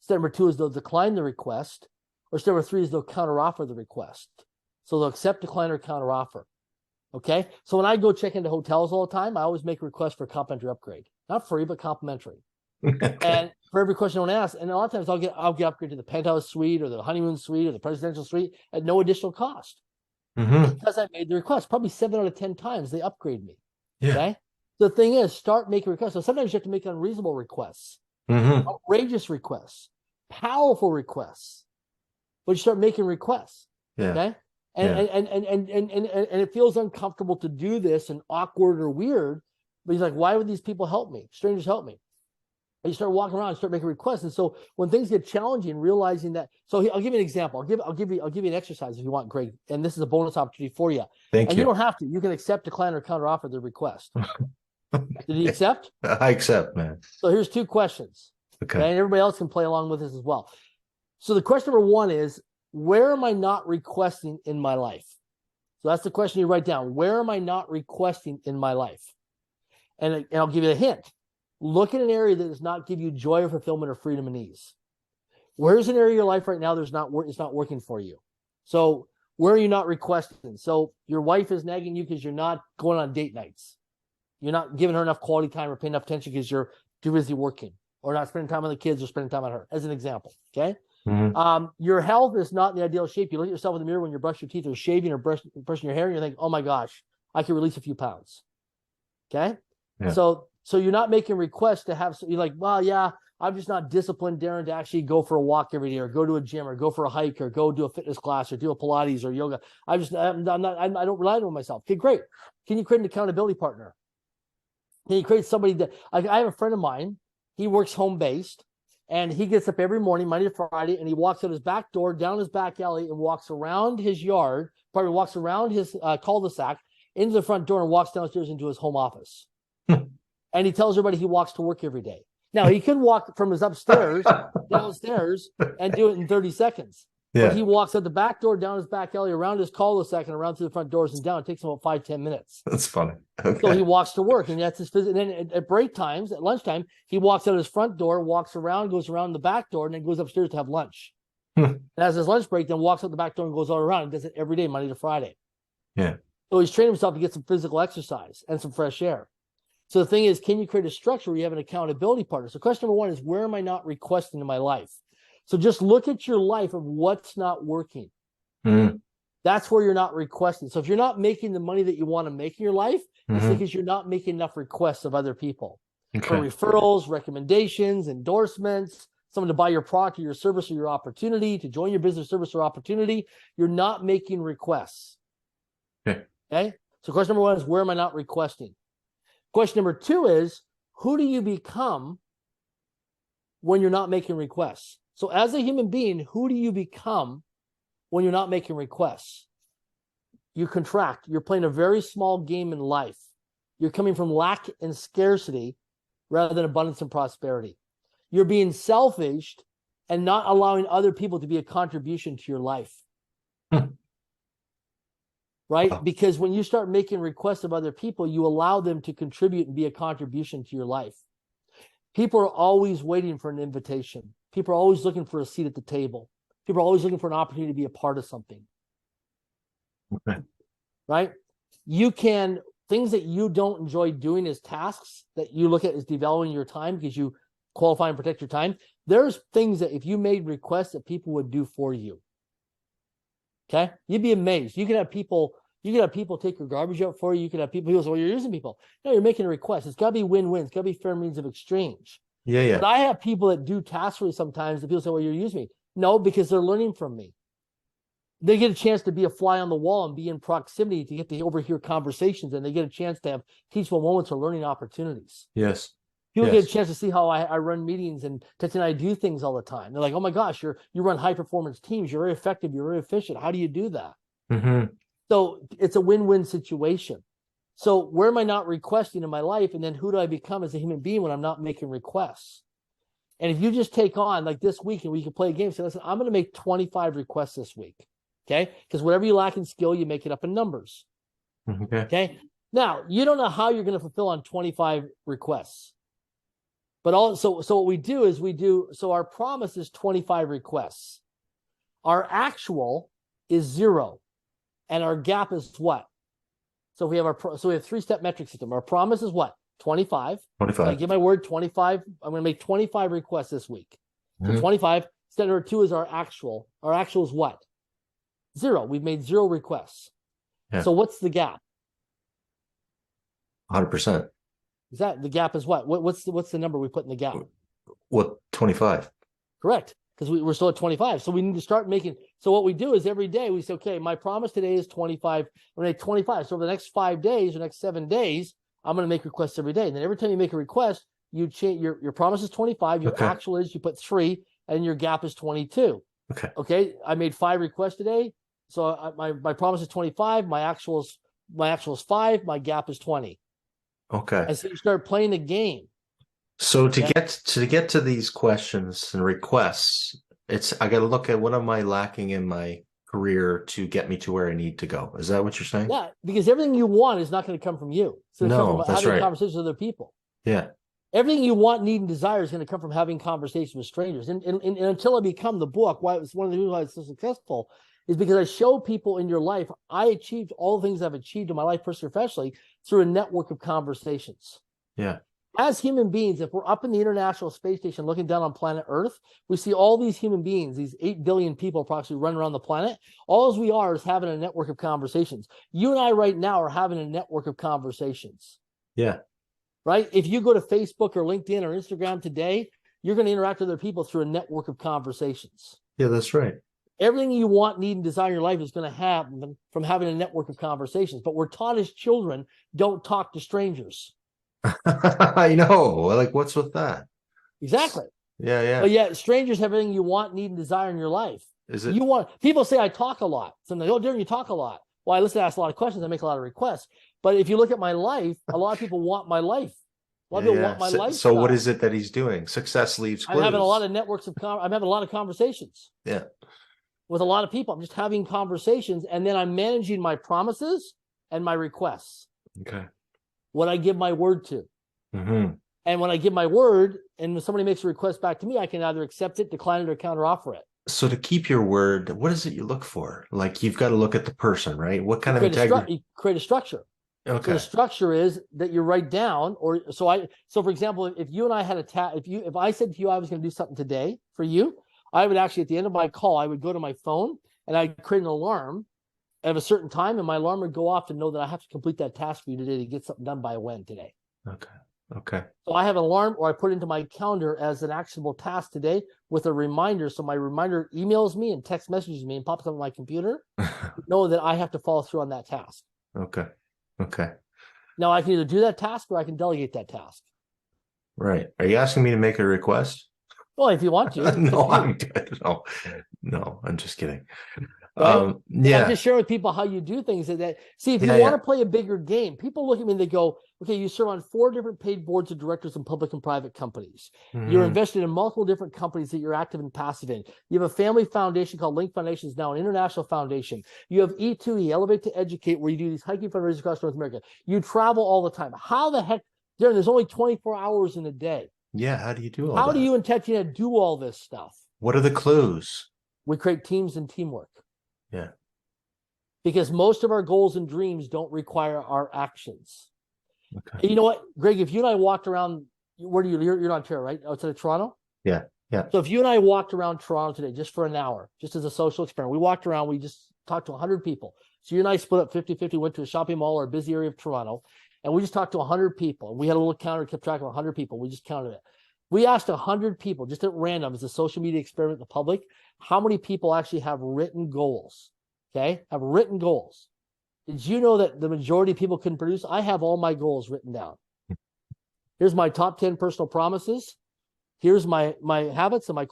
Step number two is they'll decline the request. Or step number three is they'll counteroffer the request. So they'll accept, decline, or counteroffer. Okay? So when I go check into hotels all the time, I always make requests for complimentary upgrade. Not free, but complimentary. Okay. And for every question I don't ask, and a lot of times I'll get upgraded to the penthouse suite or the honeymoon suite or the presidential suite at no additional cost. Mm-hmm. Because I made the request. Probably 7 out of 10 times they upgrade me. Yeah. Okay. The thing is, start making requests. So sometimes you have to make unreasonable requests, outrageous requests, powerful requests. But you start making requests. Yeah. Okay. And it feels uncomfortable to do this and awkward or weird. But he's like, why would these people help me? Strangers help me. And you start walking around and start making requests. And so when things get challenging, realizing that, so I'll give you an example. I'll give you an exercise if you want, Greg. And this is a bonus opportunity for you. Thank you. And you don't have to. You can accept, decline, or counteroffer the request. Did he accept? I accept, man. So here's 2 questions. Okay. And everybody else can play along with this as well. So the question number 1 is, where am I not requesting in my life? So that's the question you write down. Where am I not requesting in my life? And I'll give you a hint. Look at an area that does not give you joy or fulfillment or freedom and ease. Where's an area of your life right now it's not working for you? So where are you not requesting? So your wife is nagging you because you're not going on date nights. You're not giving her enough quality time or paying enough attention because you're too busy working, or not spending time on the kids or spending time on her, as an example. Okay. Your health is not in the ideal shape. You look at yourself in the mirror when you brush your teeth or shaving or brushing your hair, and you think, oh my gosh, I can release a few pounds. Okay. Yeah. So you're not making requests to have, you're like, well, yeah, I'm just not disciplined, Darren, to actually go for a walk every day, or go to a gym, or go for a hike, or go do a fitness class, or do a Pilates or yoga. I don't rely on myself. Okay, great. Can you create an accountability partner? Can you create somebody that, I have a friend of mine, he works home-based, and he gets up every morning, Monday to Friday, and he walks out his back door, down his back alley, and walks around his yard, probably walks around his cul-de-sac, into the front door, and walks downstairs into his home office. And he tells everybody he walks to work every day. Now, he could walk from his upstairs downstairs and do it in 30 seconds. Yeah. But he walks out the back door, down his back alley, around his cul-de-sac, and around through the front doors and down. It takes him about 5-10 minutes. That's funny. Okay. So he walks to work, and that's his physical. And then at break times, at lunchtime, he walks out his front door, walks around, goes around the back door, and then goes upstairs to have lunch. And as his lunch break, then walks out the back door and goes all around, and does it every day, Monday to Friday. Yeah. So he's training himself to get some physical exercise and some fresh air. So the thing is, can you create a structure where you have an accountability partner? So question number one is, where am I not requesting in my life? So just look at your life of what's not working. That's where you're not requesting. So if you're not making the money that you want to make in your life, it's because you're not making enough requests of other people. For referrals, recommendations, endorsements, someone to buy your product or your service or your opportunity, to join your business, service, or opportunity. You're not making requests. Okay? So question number one is, where am I not requesting? Question number two is, who do you become when you're not making requests? So as a human being, who do you become when you're not making requests? You contract. You're playing a very small game in life. You're coming from lack and scarcity rather than abundance and prosperity. You're being selfish and not allowing other people to be a contribution to your life. Right? Because when you start making requests of other people, you allow them to contribute and be a contribution to your life. People are always waiting for an invitation. People are always looking for a seat at the table. People are always looking for an opportunity to be a part of something. Right? Things that you don't enjoy doing as tasks that you look at as devaluing your time because you qualify and protect your time. There's things that if you made requests that people would do for you. Okay? You'd be amazed. You could have people take your garbage out for you. You could have people say, well, you're using people. No, you're making a request. It's got to be win-win. It's got to be fair means of exchange. Yeah. But I have people that do tasks for me sometimes that people say, well, you're using me. No, because they're learning from me. They get a chance to be a fly on the wall and be in proximity to get to overhear conversations, and they get a chance to have teachable moments or learning opportunities. Yes. People get a chance to see how I run meetings and I do things all the time. They're like, oh my gosh, you run high performance teams. You're very effective. You're very efficient. How do you do that? So it's a win-win situation. So where am I not requesting in my life? And then who do I become as a human being when I'm not making requests? And if you just take on like this week and we can play a game, say, listen, I'm going to make 25 requests this week. Okay. Because whatever you lack in skill, you make it up in numbers. Okay. Now, you don't know how you're going to fulfill on 25 requests. But so what we do is so our promise is 25 requests. Our actual is 0. And our gap is what? So we have three-step metric system. Our promise is what? 25. I give my word 25. I'm going to make 25 requests this week. So 25. Step number 2 is our actual. Our actual is what? 0. We've made 0 requests. Yeah. So what's the gap? 100%. Is that the gap is what? What's the number we put in the gap? What, 25? Correct. Because we're still at 25. So we need to start making. So what we do is every day we say, okay, my promise today is 25. I'm going to make 25. So over the next 5 days or next 7 days, I'm going to make requests every day. And then every time you make a request, you change your promise is 25. Your actual is you put 3, and your gap is 22. Okay. I made 5 requests today. So my promise is 25. My actual is 5. My gap is 20. Okay. And so you start playing the game. So to get to these questions and requests, I got to look at what am I lacking in my career to get me to where I need to go. Is that what you're saying? Yeah, because everything you want is not going to come from you. So it's no, from that's having right. Conversations with other people. Yeah. Everything you want, need, and desire is going to come from having conversations with strangers. And until I become the book, why it was one of the reasons why it's so successful is because I show people in your life, I achieved all the things I've achieved in my life, personally, professionally, through a network of conversations. Yeah. As human beings, if we're up in the International Space Station looking down on planet Earth, we see all these human beings, these 8 billion people approximately running around the planet. All we are is having a network of conversations. You and I right now are having a network of conversations. Yeah. Right? If you go to Facebook or LinkedIn or Instagram today, you're going to interact with other people through a network of conversations. Yeah, that's right. Everything you want, need, and desire in your life is going to happen from having a network of conversations. But we're taught as children, don't talk to strangers. I know. Like, what's with that? Exactly. Yeah, yeah. But yet, strangers have everything you want, need, and desire in your life. Is it? People say I talk a lot. So they go, oh, Darren, you talk a lot. Well, I listen to ask a lot of questions. I make a lot of requests. But if you look at my life, a lot of people want my life. A lot of people want my life. So what is it that he's doing? Success leaves clues. I'm having a lot of networks of. I'm having a lot of conversations. Yeah. With a lot of people. I'm just having conversations, and then I'm managing my promises and my requests. Okay. What I give my word to. Mm-hmm. And when I give my word, and when somebody makes a request back to me, I can either accept it, decline it, or counteroffer it. So to keep your word, what is it you look for? Like, you've got to look at the person, right? What kind of integrity? You create a structure. Okay. So the structure is that you write down, so for example, if you and I had if I said to you I was going to do something today for you, I would actually, at the end of my call, I would go to my phone and I'd create an alarm at a certain time, and my alarm would go off to know that I have to complete that task for you today to get something done by when today. Okay. Okay. So I have an alarm, or I put into my calendar as an actionable task today with a reminder. So my reminder emails me and text messages me and pops up on my computer to know that I have to follow through on that task. Okay. Okay. Now I can either do that task or I can delegate that task. Right. Are you asking me to make a request? Well, if you want to. No, I'm good. No, I'm just kidding. Right? Yeah. I'm just sharing with people how you do things. See, if you want to play a bigger game, people look at me and they go, okay, you serve on 4 different paid boards of directors in public and private companies. Mm-hmm. You're invested in multiple different companies that you're active and passive in. You have a family foundation called Link Foundation, is now an international foundation. You have E2E, Elevate to Educate, where you do these hiking fundraisers across North America. You travel all the time. How the heck, Darren, there's only 24 hours in a day. Yeah, how do you do all that? How do you intentionally do all this stuff? What are the clues? We create teams and teamwork. Yeah. Because most of our goals and dreams don't require our actions. Okay. And you know what, Greg, if you and I walked around, where do you're in Ontario, right? Outside of Toronto? Yeah. Yeah. So if you and I walked around Toronto today just for an hour, just as a social experiment, we walked around, we just talked to 100 people. So you and I split up 50-50, went to a shopping mall or a busy area of Toronto, and we just talked to 100 people. We had a little counter, kept track of 100 people. We just counted it. We asked 100 people, just at random, as a social media experiment in the public, how many people actually have written goals, okay? Have written goals. Did you know that the majority of people couldn't produce? I have all my goals written down. Here's my top 10 personal promises. Here's my habits and my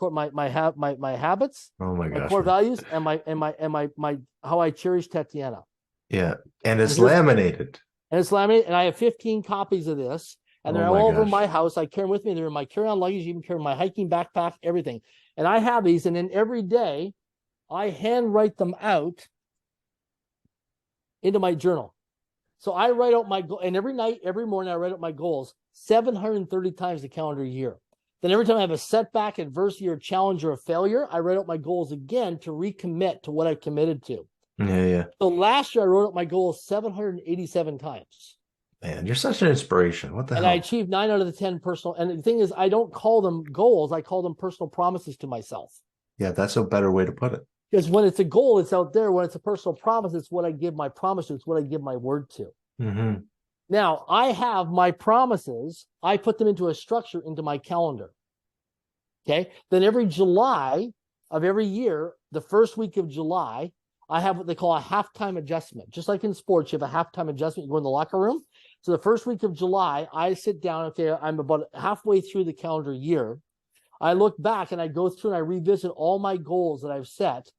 habits. Oh my gosh. My core values and my how I cherish Tatiana. Yeah, and it's laminated. And it's laminated, and I have 15 copies of this. And they're all over my house. I carry them with me. They're in my carry-on luggage, even carry my hiking backpack, everything. And I have these, and then every day I handwrite them out into my journal. So I write out my goal, and every night, every morning, I write out my goals 730 times the calendar year. Then every time I have a setback, adversity, or challenge, or a failure, I write out my goals again to recommit to what I committed to. Yeah, yeah. So last year, I wrote out my goals 787 times. Man, you're such an inspiration. What the hell? And I achieved 9 out of the 10 personal. And the thing is, I don't call them goals. I call them personal promises to myself. Yeah, that's a better way to put it. Because when it's a goal, it's out there. When it's a personal promise, it's what I give my promise to. It's what I give my word to. Mm-hmm. Now, I have my promises. I put them into a structure into my calendar. Okay. Then every July of every year, the first week of July, I have what they call a halftime adjustment. Just like in sports, you have a halftime adjustment. You go in the locker room. So the first week of July, I sit down. Okay, I'm about halfway through the calendar year. I look back and I go through and I revisit all my goals that I've set.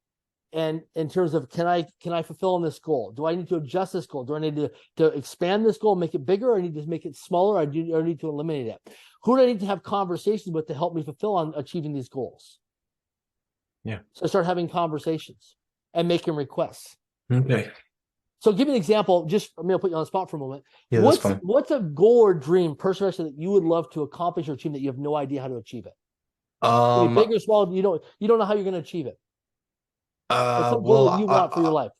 And in terms of, can I fulfill on this goal? Do I need to adjust this goal? Do I need to expand this goal, make it bigger, or I need to make it smaller, or do I need to eliminate it? Who do I need to have conversations with to help me fulfill on achieving these goals? Yeah. So I start having conversations and making requests. Okay. So give me an example. Just I'm going to put you on the spot for a moment. Yeah, that's fine. What's a goal or dream, personal that you would love to accomplish or achieve that you have no idea how to achieve it? Big or small, you don't know how you're going to achieve it. What's some goal that you want for your life?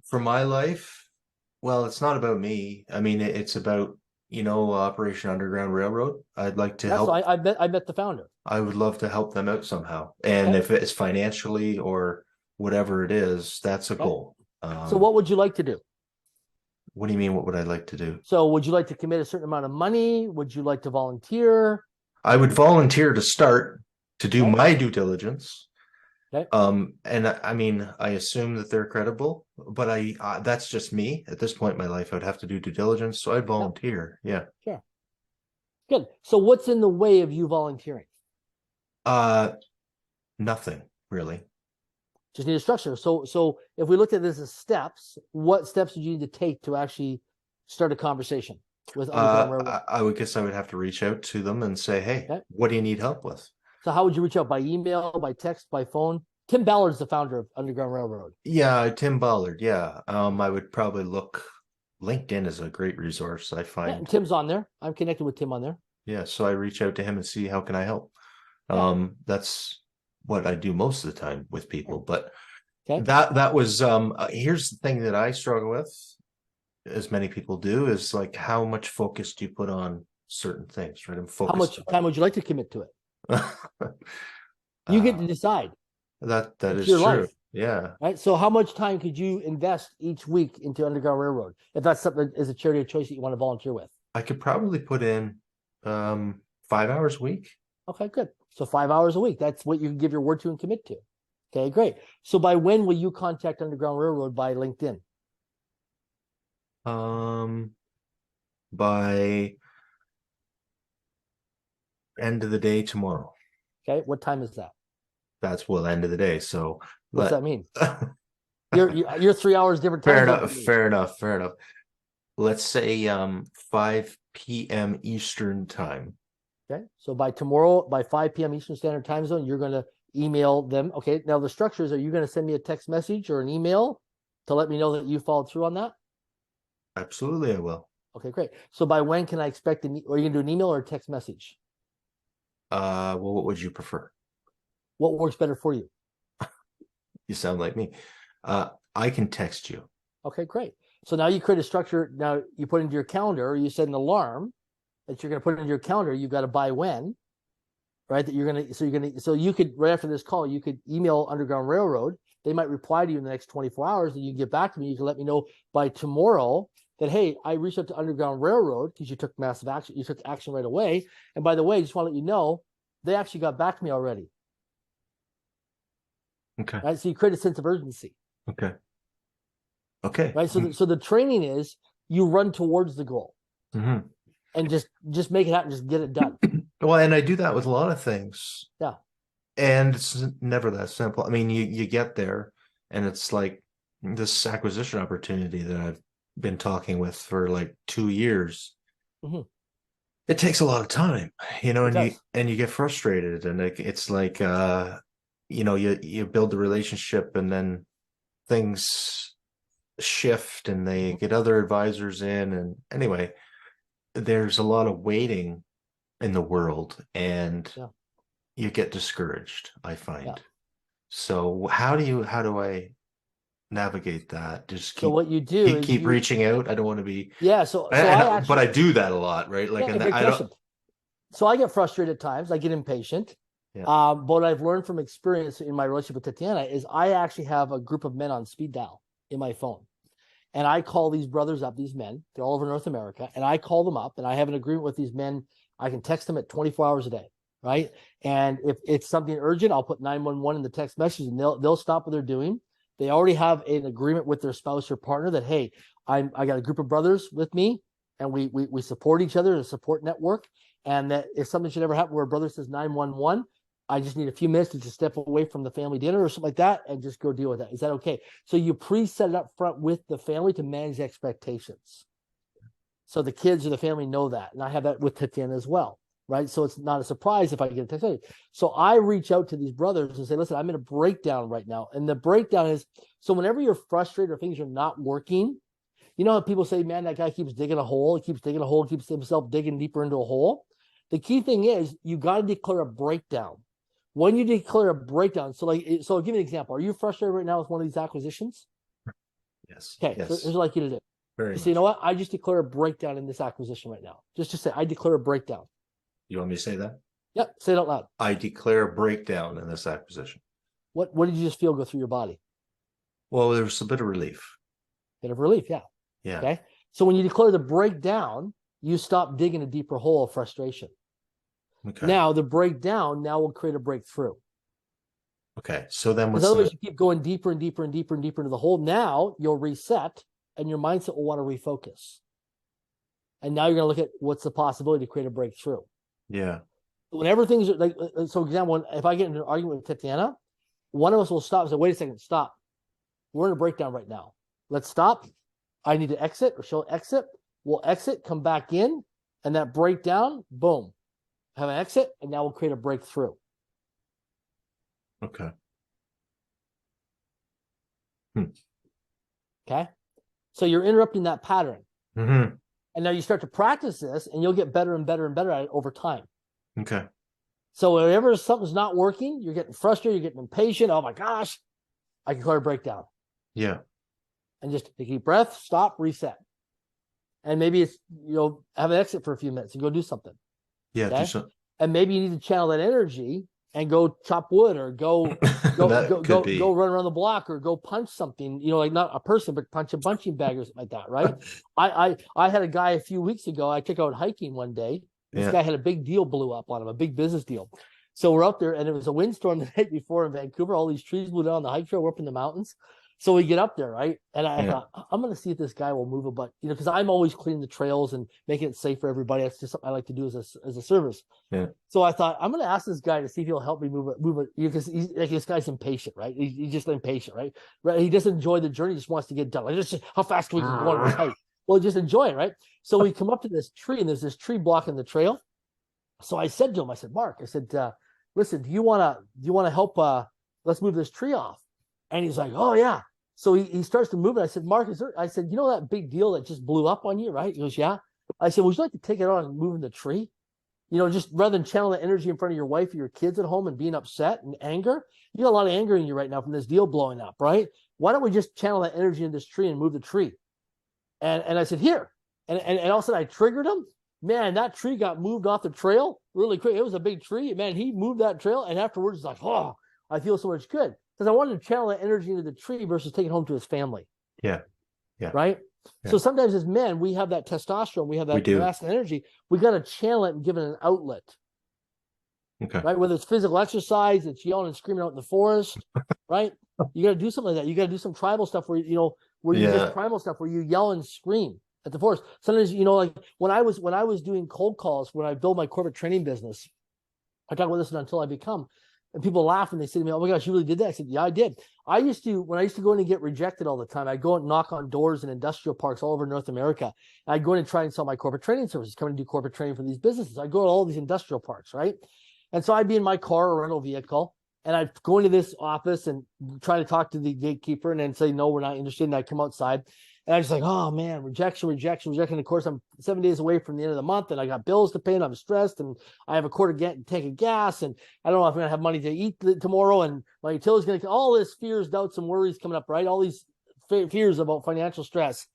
For my life, well, it's not about me. I mean, it's about, Operation Underground Railroad. I'd like to help. I met the founder. I would love to help them out somehow. And if it's financially or whatever it is, that's a goal. So what would you like to do? What do you mean, what would I like to do? So would you like to commit a certain amount of money? Would you like to volunteer? I would volunteer to start to do my due diligence. Okay. And I mean, I assume that they're credible, but that's just me at this point in my life. I would have to do due diligence, so I'd volunteer. Yeah. Sure. Good. So what's in the way of you volunteering? Nothing really. Just need a structure. So if we looked at this as steps, what steps would you need to take to actually start a conversation with Underground Railroad? I would guess I would have to reach out to them and say, hey, what do you need help with? So how would you reach out? By email, by text, by phone? Tim Ballard's the founder of Underground Railroad. Yeah, Tim Ballard. Yeah. I would probably look. LinkedIn is a great resource, I find. Yeah, Tim's on there. I'm connected with Tim on there. Yeah, so I reach out to him and see how can I help. That's what I do most of the time with people. But that was here's the thing that I struggle with, as many people do, is like how much focus do you put on certain things, right? How much time would you like to commit to it? You get to decide. That is your true. Life. Yeah. Right. So how much time could you invest each week into Underground Railroad if that's something that is a charity of choice that you want to volunteer with? I could probably put in 5 hours a week. Okay, good. So 5 hours a week. That's what you can give your word to and commit to. Okay, great. So by when will you contact Underground Railroad by LinkedIn? By end of the day tomorrow. Okay, what time is that? That's end of the day. So what's that mean? You're 3 hours different time. Fair enough. Let's say 5 p.m. Eastern time. Okay, so by tomorrow, by 5 p.m. Eastern Standard Time Zone, you're going to email them. Okay, now the structure is, are you going to send me a text message or an email to let me know that you followed through on that? Absolutely, I will. Okay, great. So by when can I expect are you going to do an email or a text message? Well, what would you prefer? What works better for you? You sound like me. I can text you. Okay, great. So now you create a structure. Now you put into your calendar, you set an alarm that you're going to put into your calendar. You've got to buy when, right? That you're going to, so you could, right after this call, you could email Underground Railroad. They might reply to you in the next 24 hours, and you get back to me. You can let me know by tomorrow that, hey, I reached out to Underground Railroad because you took massive action. You took action right away. And by the way, I just want to let you know, they actually got back to me already. Okay. Right. So you create a sense of urgency. Okay. Right. So the training is you run towards the goal, and just make it happen. Just get it done. Well, and I do that with a lot of things. Yeah. And it's never that simple. I mean, you get there, and it's like this acquisition opportunity that I've been talking with for like 2 years. It takes a lot of time, and you get frustrated, and it's like you build the relationship, and then things shift, and they get other advisors in, and anyway, there's a lot of waiting in the world, and you get discouraged, I find. So how do I navigate that? Just keep, so what you do is keep reaching out. I don't want to be but I do that a lot, right? Like, so I get frustrated at times. I get impatient. But what I've learned from experience in my relationship with Tatiana is I actually have a group of men on speed dial in my phone. And I call these brothers up, these men, they're all over North America, and I call them up, and I have an agreement with these men. I can text them at 24 hours a day, right? And if it's something urgent, I'll put 911 in the text message, and they'll stop what they're doing. They already have an agreement with their spouse or partner that, hey, I got a group of brothers with me, and we support each other in a support network. And that if something should ever happen where a brother says 911, I just need a few minutes to just step away from the family dinner or something like that and just go deal with that. Is that okay? So you pre-set it up front with the family to manage expectations. So the kids or the family know that. And I have that with Tatiana as well, right? So it's not a surprise if I get a text. So I reach out to these brothers and say, listen, I'm in a breakdown right now. And the breakdown is, so whenever you're frustrated or things are not working, You know how people say, man, that guy keeps digging a hole, he keeps digging a hole, keeps himself digging deeper into a hole. The key thing is you got to declare a breakdown. When you declare a breakdown, so I'll give you an example. Are you frustrated right now with one of these acquisitions? Yes. Okay, yes. so here's what I'd like you to do. Very So you know what? I just declare a breakdown in this acquisition right now. Just to say, I declare a breakdown. You want me to say that? Yep, say it out loud. I declare a breakdown in this acquisition. What did you just feel go through your body? Well, there's a bit of relief. Bit of relief, yeah. Yeah. Okay. So when you declare the breakdown, you stop digging a deeper hole of frustration. Okay. Now the breakdown will create a breakthrough. Okay. So then what's Because otherwise you keep going deeper and deeper and deeper and deeper into the hole. Now you'll reset and your mindset will want to refocus. And now you're going to look at what's the possibility to create a breakthrough. Yeah. Whenever things are like, so for example, if I get into an argument with Tatiana, one of us will stop and say, wait a second, stop. We're in a breakdown right now. Let's stop. I need to exit, or she'll exit. We'll exit, come back in, and that breakdown, boom, have an exit, and now we'll create a breakthrough. Okay. Okay. So you're interrupting that pattern. Mm-hmm. And now you start to practice this, and you'll get better and better and better at it over time. Okay. So whenever something's not working, you're getting frustrated, you're getting impatient. Oh my gosh, I declare a breakdown. Yeah. And just take a deep breath, stop, reset. And maybe it's, have an exit for a few minutes and go do something. Yeah. Okay? Do something. And maybe you need to channel that energy and go chop wood, or go run around the block, or go punch something, like not a person, but punch a punching bag or something like that, right? I had a guy a few weeks ago, I took out hiking one day. This guy had a big deal blew up on him, a big business deal. So we're out there, and it was a windstorm the night before in Vancouver. All these trees blew down on the hike trail. We're up in the mountains. So we get up there, right? And I thought, I'm going to see if this guy will move a butt, because I'm always cleaning the trails and making it safe for everybody. That's just something I like to do as a service. Yeah. So I thought, I'm going to ask this guy to see if he'll help me move it, because this guy's impatient, right? He's just impatient, right? He doesn't enjoy the journey. He just wants to get done. Like, just how fast can we go on this hike? Well, just enjoy it, right? So we come up to this tree, and there's this tree blocking the trail. So I said to him, Mark, listen, do you want to help? Let's move this tree off. And he's like, oh yeah. So he starts to move it. I said, Mark, I said, that big deal that just blew up on you, right? He goes, yeah. I said, would you like to take it on and move in the tree? Just rather than channel the energy in front of your wife or your kids at home and being upset and anger. You got a lot of anger in you right now from this deal blowing up, right? Why don't we just channel that energy in this tree and move the tree? And I said, here. And all of a sudden I triggered him. Man, that tree got moved off the trail really quick. It was a big tree. Man, he moved that trail. And afterwards, it's like, oh, I feel so much good. Because I wanted to channel that energy into the tree versus take it home to his family. Yeah. Yeah. Right? Yeah. So sometimes as men, we have that testosterone, we have that masculine energy. We got to channel it and give it an outlet. Okay. Right? Whether it's physical exercise, it's yelling and screaming out in the forest, right? You got to do something like that. You got to do some tribal stuff where, you just primal stuff where you yell and scream at the forest. Sometimes, like when I was doing cold calls, when I built my corporate training business, I talk about this Until I Become. And people laugh and they say to me, oh my gosh, you really did that? I said, yeah, I did. When I used to go in and get rejected all the time, I'd go and knock on doors in industrial parks all over North America. And I'd go in and try and sell my corporate training services, come and do corporate training for these businesses. I'd go to all these industrial parks, right? And so I'd be in my car or rental vehicle, and I'd go into this office and try to talk to the gatekeeper and then say, no, we're not interested. And I'd come outside. And I was like, oh man, rejection. Of course, I'm 7 days away from the end of the month, and I got bills to pay, and I'm stressed, and I have a tank of gas, and I don't know if I'm going to have money to eat tomorrow, and my utility's going to, all this fears, doubts, and worries coming up, right? All these fears about financial stress.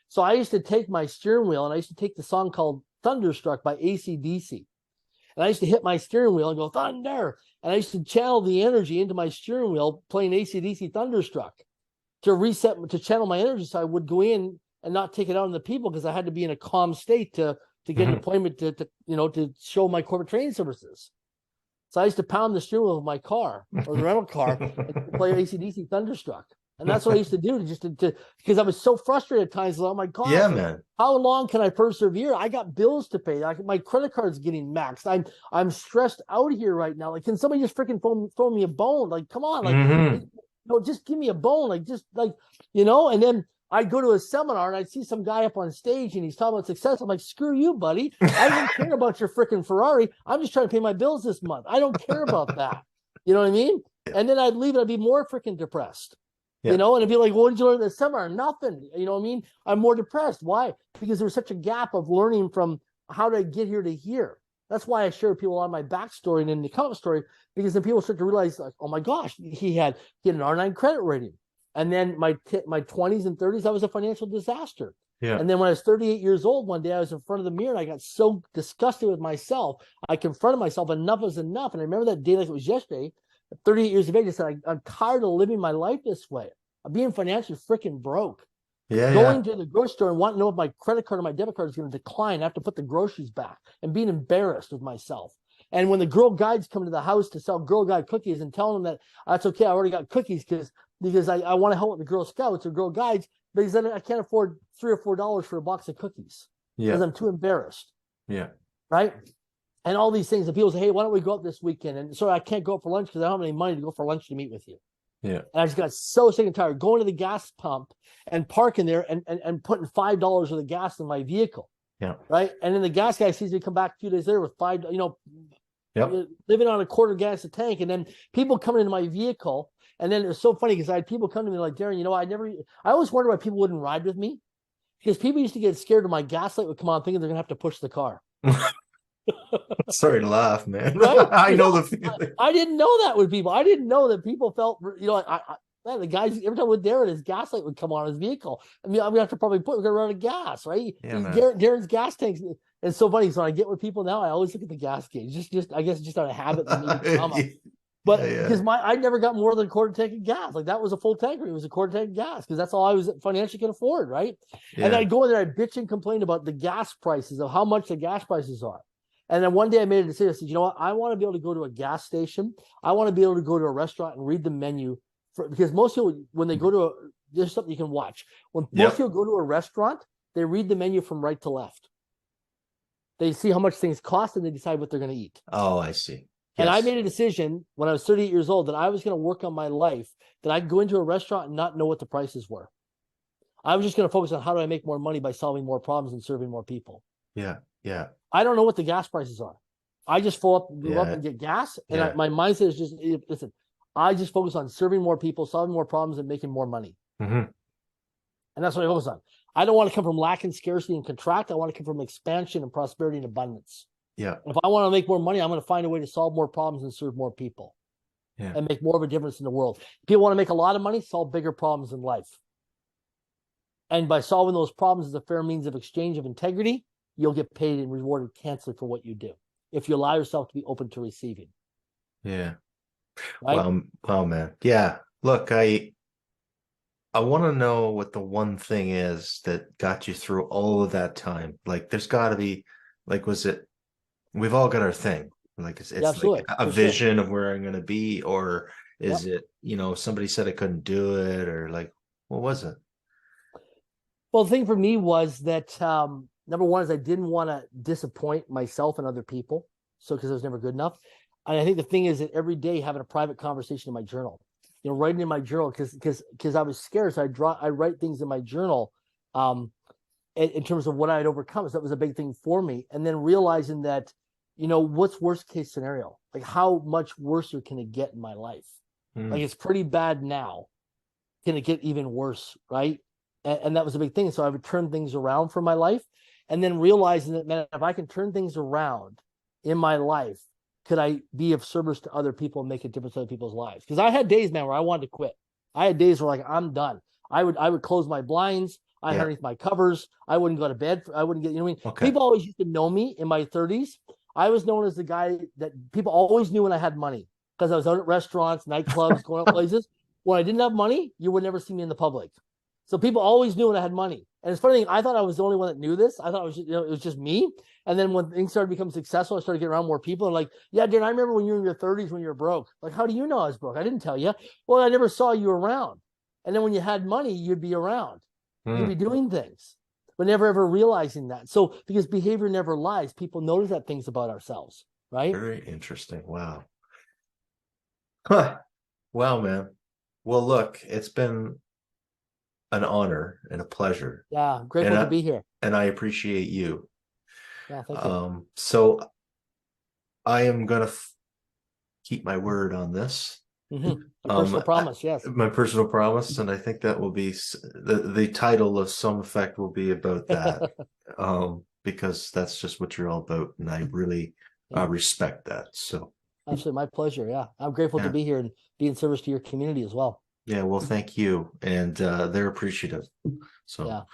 So I used to take my steering wheel, and I used to take the song called Thunderstruck by AC/DC. And I used to hit my steering wheel and go, thunder. And I used to channel the energy into my steering wheel playing AC/DC Thunderstruck, to reset, to channel my energy, so I would go in and not take it out on the people, because I had to be in a calm state to get an appointment to show my corporate training services. So I used to pound the steering wheel of my car or the rental car and play AC/DC Thunderstruck. And that's what I used to do because I was so frustrated at times. Oh my God, yeah, man. How long can I persevere? I got bills to pay. My credit card's getting maxed. I'm stressed out here right now. Like, can somebody just freaking throw me a bone? Like, come on, like, just give me a bone, and then I'd go to a seminar and I'd see some guy up on stage and he's talking about success. I'm like, screw you, buddy. I don't care about your freaking Ferrari. I'm just trying to pay my bills this month. I don't care about that. You know what I mean? And then I'd leave it. I'd be more freaking depressed. You know, and it'd be like, well, what did you learn this summer? Nothing. You know what I mean? I'm more depressed. Why? Because there was such a gap of learning from how did I get here to here. That's why I share with people on my backstory and in the come up story, because then people start to realize, like, oh my gosh, he had an R9 credit rating. And then my 20s and 30s, I was a financial disaster. Yeah. And then when I was 38 years old, one day I was in front of the mirror and I got so disgusted with myself. I confronted myself, enough is enough. And I remember that day like it was yesterday. At 38 years of age, I said, I'm tired of living my life this way. I'm being financially freaking broke. Going to the grocery store and wanting to know if my credit card or my debit card is going to decline. I have to put the groceries back and being embarrassed with myself. And when the Girl Guides come to the house to sell Girl Guide cookies and telling them that that's okay, I already got cookies because I want to help with the Girl Scouts or Girl Guides, because then I can't afford $3 or $4 for a box of cookies because I'm too embarrassed. Yeah. Right. And all these things, and people say, hey, why don't we go out this weekend? And sorry, I can't go out for lunch because I don't have any money to go for lunch to meet with you. Yeah. And I just got so sick and tired going to the gas pump and parking there and putting $5 of the gas in my vehicle. Yeah. Right. And then the gas guy sees me come back a few days later with $5, living on a quarter gas a tank. And then people coming into my vehicle. And then it was so funny because I had people come to me like, Darren, I always wondered why people wouldn't ride with me, because people used to get scared when my gas light would come on thinking they're going to have to push the car. Sorry to laugh, man. Right? I know the feeling. I didn't know that with people. I didn't know that people felt, man, the guys, every time with Darren, his gas light would come on his vehicle. I mean, I'm going to have to we're going to run out of gas, right? Yeah, Darren's gas tanks. It's so funny. So when I get with people now, I always look at the gas gauge. I guess it's just out of habit. But because I never got more than a quarter tank of gas. Like that was a full tanker. It was a quarter tank of gas because that's all I was financially can afford, right? Yeah. And I'd go in there, I'd bitch and complain about the gas prices, of how much the gas prices are. And then one day I made a decision. I said, you know what? I want to be able to go to a gas station. I want to be able to go to a restaurant and read the menu. Because most people, when they go to there's something you can watch. When most people go to a restaurant, they read the menu from right to left. They see how much things cost and they decide what they're going to eat. Oh, I see. Yes. And I made a decision when I was 38 years old that I was going to work on my life, that I'd go into a restaurant and not know what the prices were. I was just going to focus on how do I make more money by solving more problems and serving more people. Yeah. Yeah. I don't know what the gas prices are. I just go up and get gas. And my mindset is just, listen, I just focus on serving more people, solving more problems, and making more money. Mm-hmm. And that's what I focus on. I don't want to come from lack and scarcity and contract. I want to come from expansion and prosperity and abundance. Yeah. If I want to make more money, I'm going to find a way to solve more problems and serve more people. Yeah. And make more of a difference in the world. People want to make a lot of money, solve bigger problems in life. And by solving those problems as a fair means of exchange of integrity, you'll get paid and rewarded handsomely for what you do, if you allow yourself to be open to receiving. Yeah. Right? Well, man. Yeah. Look, I want to know what the one thing is that got you through all of that time. Like, there's got to be, like, we've all got our thing. Like, it's like a vision of where I'm going to be, or is it, somebody said I couldn't do it, or like, what was it? Well, the thing for me was that, number one is I didn't want to disappoint myself and other people. So, because I was never good enough. And I think the thing is that every day having a private conversation in my journal, writing in my journal, because I was scared. So I write things in my journal in terms of what I had overcome. So that was a big thing for me. And then realizing that, what's worst case scenario? Like, how much worse can it get in my life? Like, it's pretty bad now. Can it get even worse? Right. And that was a big thing. So I would turn things around for my life. And then realizing that, man, if I can turn things around in my life, could I be of service to other people and make a difference in other people's lives? Because I had days, man, where I wanted to quit. I had days where, like, I'm done. I would close my blinds. I underneath my covers. I wouldn't go to bed. I wouldn't get, Okay. People always used to know me in my 30s. I was known as the guy that people always knew when I had money, because I was out at restaurants, nightclubs, going out places. When I didn't have money, you would never see me in the public. So people always knew when I had money. And it's funny, I thought I was the only one that knew this. I thought it was just me. And then when things started becoming successful, I started getting around more people. And like, yeah, Darren, I remember when you were in your 30s when you were broke. Like, how do you know I was broke? I didn't tell you. Well, I never saw you around. And then when you had money, you'd be around. You'd be doing things, but never ever realizing that. So because behavior never lies, people notice that things about ourselves, right? Very interesting. Wow. Huh. Wow, man. Well, look, it's been an honor and a pleasure. Yeah, grateful to be here. And I appreciate you. Yeah, thank you. So I am going to keep my word on this. Personal promise, yes. My personal promise, and I think that will be the title of some effect will be about that, because that's just what you're all about, and I really respect that. So, absolutely, my pleasure. Yeah, I'm grateful to be here and be in service to your community as well. Yeah, well, thank you, and they're appreciative. So,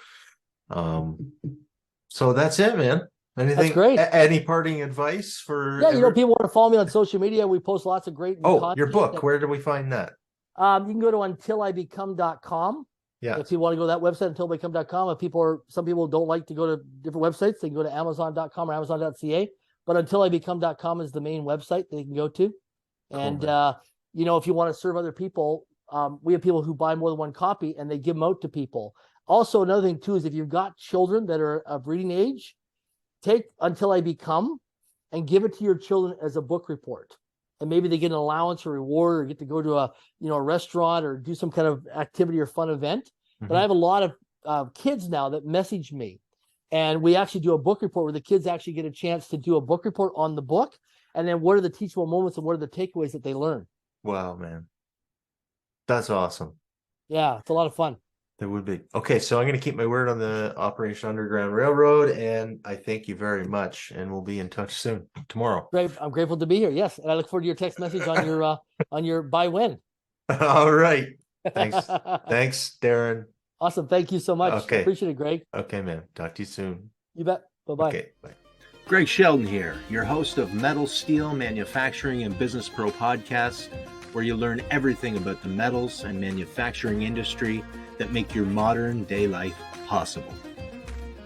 so that's it, man. Anything? That's great. Any parting advice for? Yeah, people want to follow me on social media. We post lots of great. content. Your book. Where do we find that? You can go to untilibecome.com. Yeah. If you want to go to that website, untilibecome.com. If some people don't like to go to different websites, they can go to amazon.com or amazon.ca. But untilibecome.com is the main website they can go to. And cool, if you want to serve other people, we have people who buy more than one copy and they give them out to people. Also, another thing too is if you've got children that are of reading age, take Until I Become and give it to your children as a book report. And maybe they get an allowance or reward or get to go to a restaurant or do some kind of activity or fun event. But I have a lot of kids now that message me. And we actually do a book report where the kids actually get a chance to do a book report on the book. And then what are the teachable moments and what are the takeaways that they learn? Wow, man. That's awesome. Yeah, it's a lot of fun. There would be. Okay, so I'm going to keep my word on the Operation Underground Railroad, and I thank you very much, and we'll be in touch soon, tomorrow. Great. I'm grateful to be here. Yes, and I look forward to your text message on your by when. All right. Thanks. Thanks, Darren. Awesome. Thank you so much. Okay. Appreciate it, Greg. Okay, man. Talk to you soon. You bet. Bye-bye. Okay, bye. Greg Sheldon here, your host of Metal, Steel, Manufacturing, and Business Pro podcast, where you learn everything about the metals and manufacturing industry that make your modern day life possible.